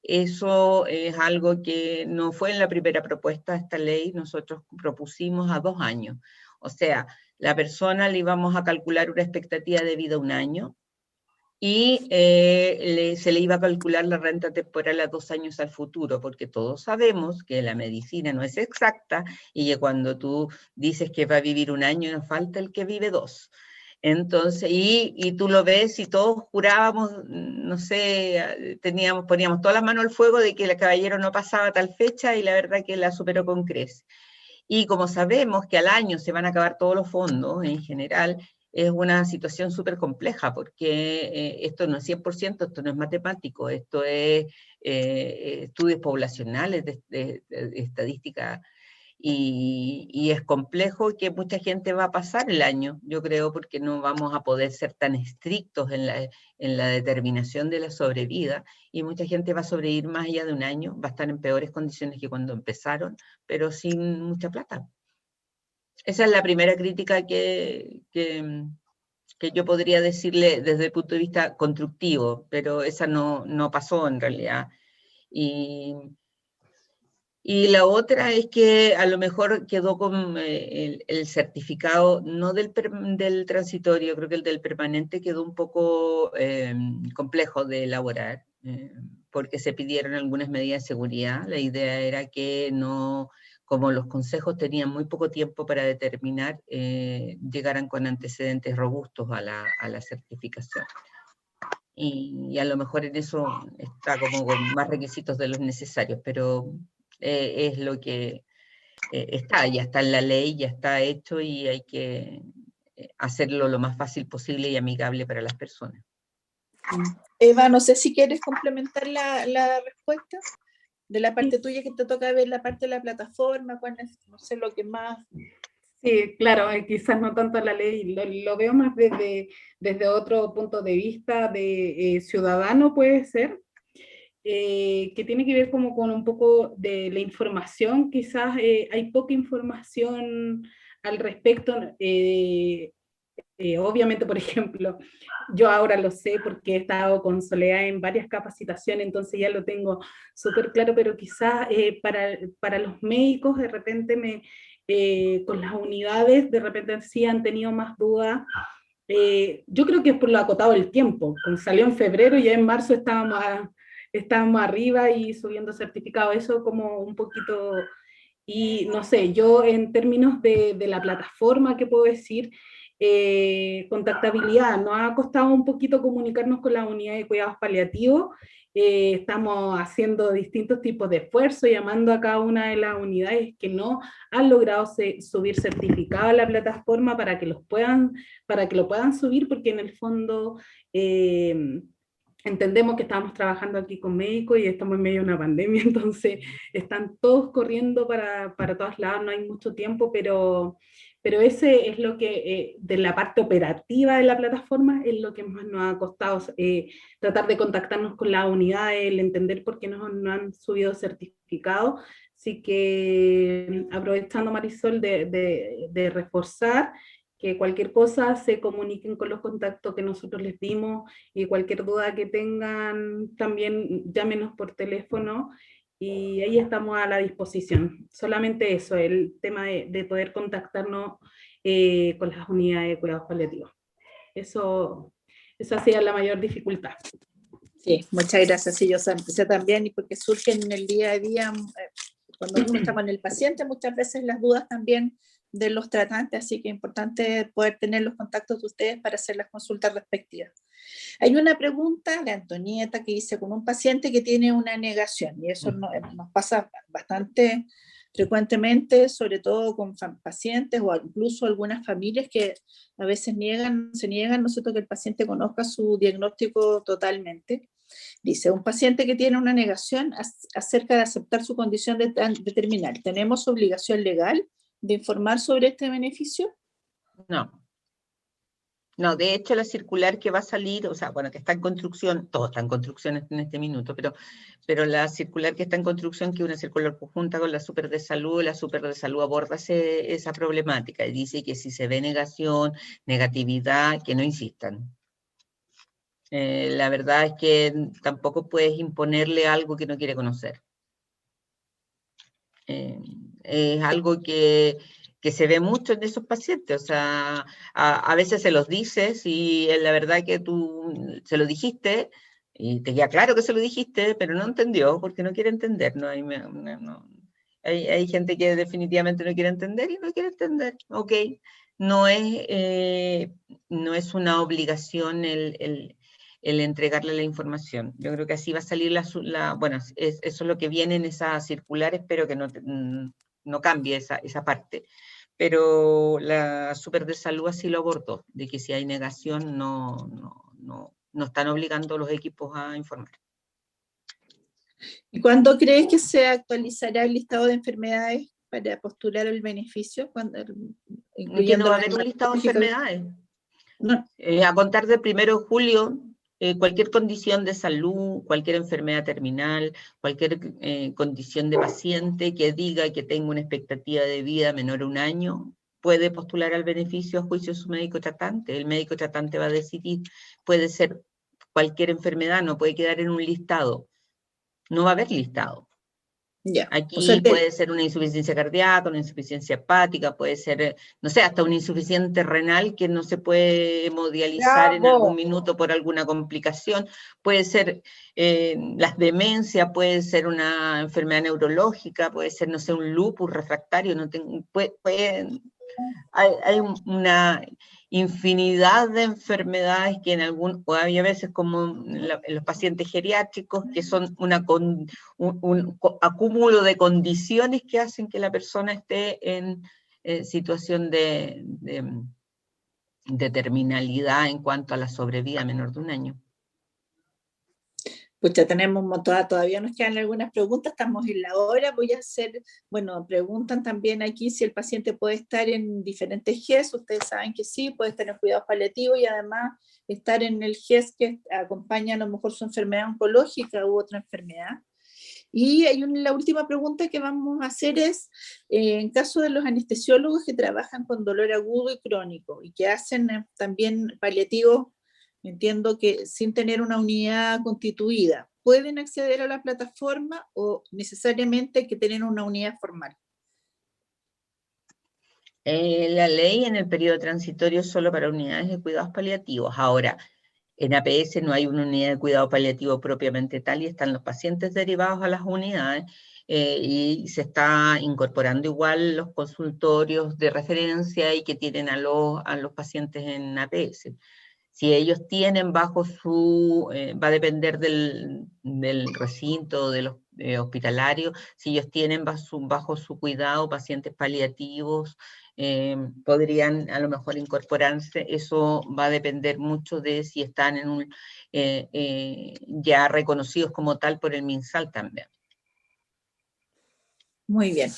Eso es algo que no fue en la primera propuesta de esta ley, nosotros propusimos a 2 años. O sea, la persona le íbamos a calcular una expectativa de vida 1 año, y se le iba a calcular la renta temporal a 2 años al futuro, porque todos sabemos que la medicina no es exacta, y que cuando tú dices que va a vivir 1 año, nos falta el que vive 2. Entonces, y tú lo ves y todos jurábamos, no sé, poníamos todas las manos al fuego de que el caballero no pasaba tal fecha, y la verdad que la superó con creces. Y como sabemos que al año se van a acabar todos los fondos en general, es una situación súper compleja, porque esto no es 100%, esto no es matemático, esto es estudios poblacionales de estadística, y es complejo que mucha gente va a pasar el año, yo creo, porque no vamos a poder ser tan estrictos en la determinación de la sobrevida, y mucha gente va a sobrevivir más allá de 1 año, va a estar en peores condiciones que cuando empezaron, pero sin mucha plata. Esa es la primera crítica que yo podría decirle desde el punto de vista constructivo, pero esa no pasó en realidad. Y la otra es que a lo mejor quedó con el certificado, no del transitorio, creo que el del permanente quedó un poco complejo de elaborar, porque se pidieron algunas medidas de seguridad. La idea era que no, como los consejos tenían muy poco tiempo para determinar, llegaran con antecedentes robustos a la certificación. Y a lo mejor en eso está como con más requisitos de los necesarios, pero es lo que ya está en la ley, ya está hecho, y hay que hacerlo lo más fácil posible y amigable para las personas. Eva, no sé si quieres complementar la respuesta de la parte tuya, que te toca ver la parte de la plataforma, cuál es, no sé, lo que más Sí, claro, quizás no tanto la ley, lo veo más desde otro punto de vista de ciudadano, puede ser, que tiene que ver como con un poco de la información, quizás hay poca información al respecto. Obviamente, por ejemplo, yo ahora lo sé porque he estado con Soledad en varias capacitaciones, entonces ya lo tengo súper claro, pero quizás para los médicos de repente con las unidades de repente sí han tenido más dudas. Yo creo que es por lo acotado del tiempo, cuando salió en febrero y ya en marzo estábamos arriba y subiendo certificado, eso como un poquito, y no sé, yo en términos de la plataforma, ¿qué puedo decir? Contactabilidad, nos ha costado un poquito comunicarnos con la unidad de cuidados paliativos, estamos haciendo distintos tipos de esfuerzos, llamando a cada una de las unidades que no han logrado subir certificado a la plataforma para que lo puedan subir, porque en el fondo entendemos que estamos trabajando aquí con médicos y estamos en medio de una pandemia, entonces están todos corriendo para todos lados, no hay mucho tiempo, pero ese es lo que, de la parte operativa de la plataforma, es lo que más nos ha costado, tratar de contactarnos con la unidad, el entender por qué no han subido certificado. Así que aprovechando, Marisol, de reforzar que cualquier cosa se comuniquen con los contactos que nosotros les dimos, y cualquier duda que tengan también llámenos por teléfono, y ahí estamos a la disposición. Solamente eso, el tema de poder contactarnos con las unidades de cuidados paliativos. Esa ha sido la mayor dificultad. Sí, muchas gracias. Sí, yo sé también, y porque surgen en el día a día, cuando uno está con el paciente, muchas veces las dudas también de los tratantes, así que es importante poder tener los contactos de ustedes para hacer las consultas respectivas. Hay una pregunta de Antonieta que dice, con un paciente que tiene una negación, y eso nos pasa bastante frecuentemente, sobre todo con pacientes o incluso algunas familias que a veces se niegan, ¿no es cierto?, que el paciente conozca su diagnóstico totalmente. Dice, un paciente que tiene una negación acerca de aceptar su condición de terminal, ¿tenemos obligación legal de informar sobre este beneficio? No. No, de hecho la circular que va a salir, o sea, bueno, que está en construcción, todo está en construcción en este minuto, pero la circular que está en construcción, que es una circular conjunta con la Super de Salud, la Super de Salud aborda esa problemática y dice que si se ve negación, negatividad, que no insistan. La verdad es que tampoco puedes imponerle algo que no quiere conocer. Es algo que se ve mucho en esos pacientes, o sea, a veces se los dices y la verdad que tú se lo dijiste y te queda claro que se lo dijiste, pero no entendió porque no quiere entender. No hay gente que definitivamente no quiere entender y no quiere entender, ok. No es una obligación el entregarle la información. Yo creo que así va a salir bueno, eso es lo que viene en esa circular, espero que no cambie esa parte. Pero la Super de Salud así lo abordó, de que si hay negación no están obligando a los equipos a informar. ¿Y cuándo crees que se actualizará el listado de enfermedades para postular el beneficio? Que no va a haber un listado de enfermedades. No. A contar del 1 de julio, cualquier condición de salud, cualquier enfermedad terminal, cualquier condición de paciente que diga que tenga una expectativa de vida menor a 1 año, puede postular al beneficio a juicio de su médico tratante. El médico tratante va a decidir, puede ser cualquier enfermedad, no puede quedar en un listado. No va a haber listado. Yeah. Aquí o sea, puede ser una insuficiencia cardíaca, una insuficiencia hepática, puede ser, no sé, hasta un insuficiente renal que no se puede hemodializar en algún minuto por alguna complicación, puede ser las demencias, puede ser una enfermedad neurológica, puede ser, no sé, un lupus refractario, hay una infinidad de enfermedades que o hay a veces como en los pacientes geriátricos, que son un acúmulo de condiciones que hacen que la persona esté en situación de terminalidad en cuanto a la sobrevida menor de 1 año. Pues ya tenemos todavía nos quedan algunas preguntas, estamos en la hora, voy a hacer, bueno, preguntan también aquí si el paciente puede estar en diferentes GES, ustedes saben que sí, puede estar en cuidados paliativos y además estar en el GES que acompaña a lo mejor su enfermedad oncológica u otra enfermedad. Y la última pregunta que vamos a hacer es, en caso de los anestesiólogos que trabajan con dolor agudo y crónico y que hacen también paliativos, entiendo que sin tener una unidad constituida, ¿pueden acceder a la plataforma o necesariamente hay que tener una unidad formal? La ley en el periodo transitorio es solo para unidades de cuidados paliativos. Ahora, en APS no hay una unidad de cuidado paliativo propiamente tal y están los pacientes derivados a las unidades y se está incorporando igual los consultorios de referencia y que tienen a los pacientes en APS. Si ellos tienen bajo su, va a depender del recinto, de los hospitalarios, si ellos tienen bajo su cuidado pacientes paliativos, podrían a lo mejor incorporarse. Eso va a depender mucho de si están en ya reconocidos como tal por el MinSal también. Muy bien.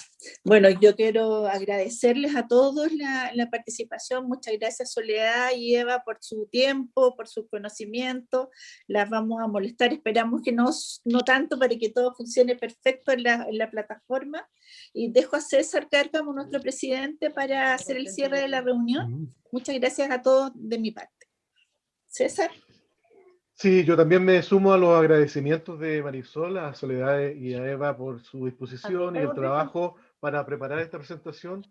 Bueno, yo quiero agradecerles a todos la participación. Muchas gracias Soledad y Eva por su tiempo, por su conocimiento. Las vamos a molestar, esperamos que no tanto para que todo funcione perfecto en la plataforma. Y dejo a César Cárcamo, nuestro presidente, para hacer el cierre de la reunión. Muchas gracias a todos de mi parte. César. Sí, yo también me sumo a los agradecimientos de Marisol, a Soledad y a Eva por su disposición y el trabajo para preparar esta presentación,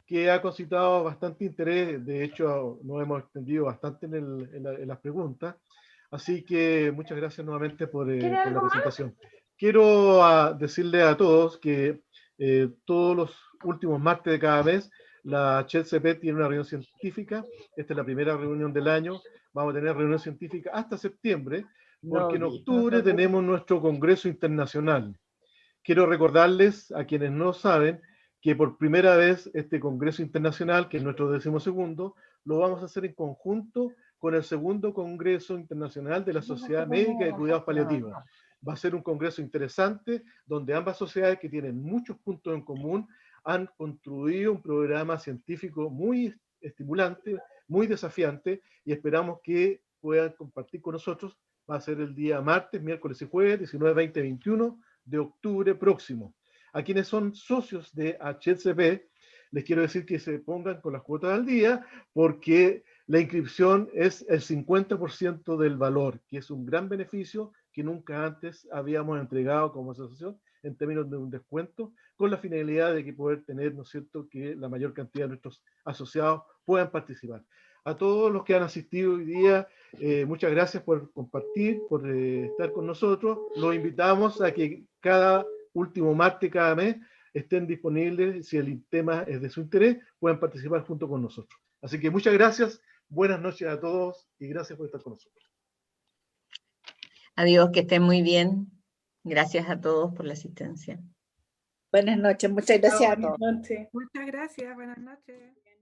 que ha concitado bastante interés. De hecho, nos hemos extendido bastante en las preguntas. Así que muchas gracias nuevamente por la presentación. Quiero decirle a todos que todos los últimos martes de cada mes, la CHELCP tiene una reunión científica. Esta es la primera reunión del año. Vamos a tener reunión científica hasta septiembre, porque en octubre tenemos nuestro Congreso Internacional. Quiero recordarles a quienes no saben que por primera vez este Congreso Internacional, que es nuestro 12º, lo vamos a hacer en conjunto con el segundo Congreso Internacional de la Sociedad Médica de Cuidados Paliativos. Va a ser un congreso interesante, donde ambas sociedades, que tienen muchos puntos en común, han construido un programa científico muy estimulante, muy desafiante, y esperamos que puedan compartir con nosotros. Va a ser el día martes, miércoles y jueves, 19, 20, 21 de octubre próximo. A quienes son socios de HCP, les quiero decir que se pongan con las cuotas al día, porque la inscripción es el 50% del valor, que es un gran beneficio que nunca antes habíamos entregado como asociación en términos de un descuento, con la finalidad de que poder tener, ¿no es cierto?, que la mayor cantidad de nuestros asociados puedan participar. A todos los que han asistido hoy día, muchas gracias por compartir, por estar con nosotros. Los invitamos a que cada último martes, cada mes, estén disponibles. Si el tema es de su interés, puedan participar junto con nosotros. Así que muchas gracias, buenas noches a todos y gracias por estar con nosotros. Adiós, que estén muy bien. Gracias a todos por la asistencia. Buenas noches, muchas gracias a todos. Buenas noches. Muchas gracias, buenas noches.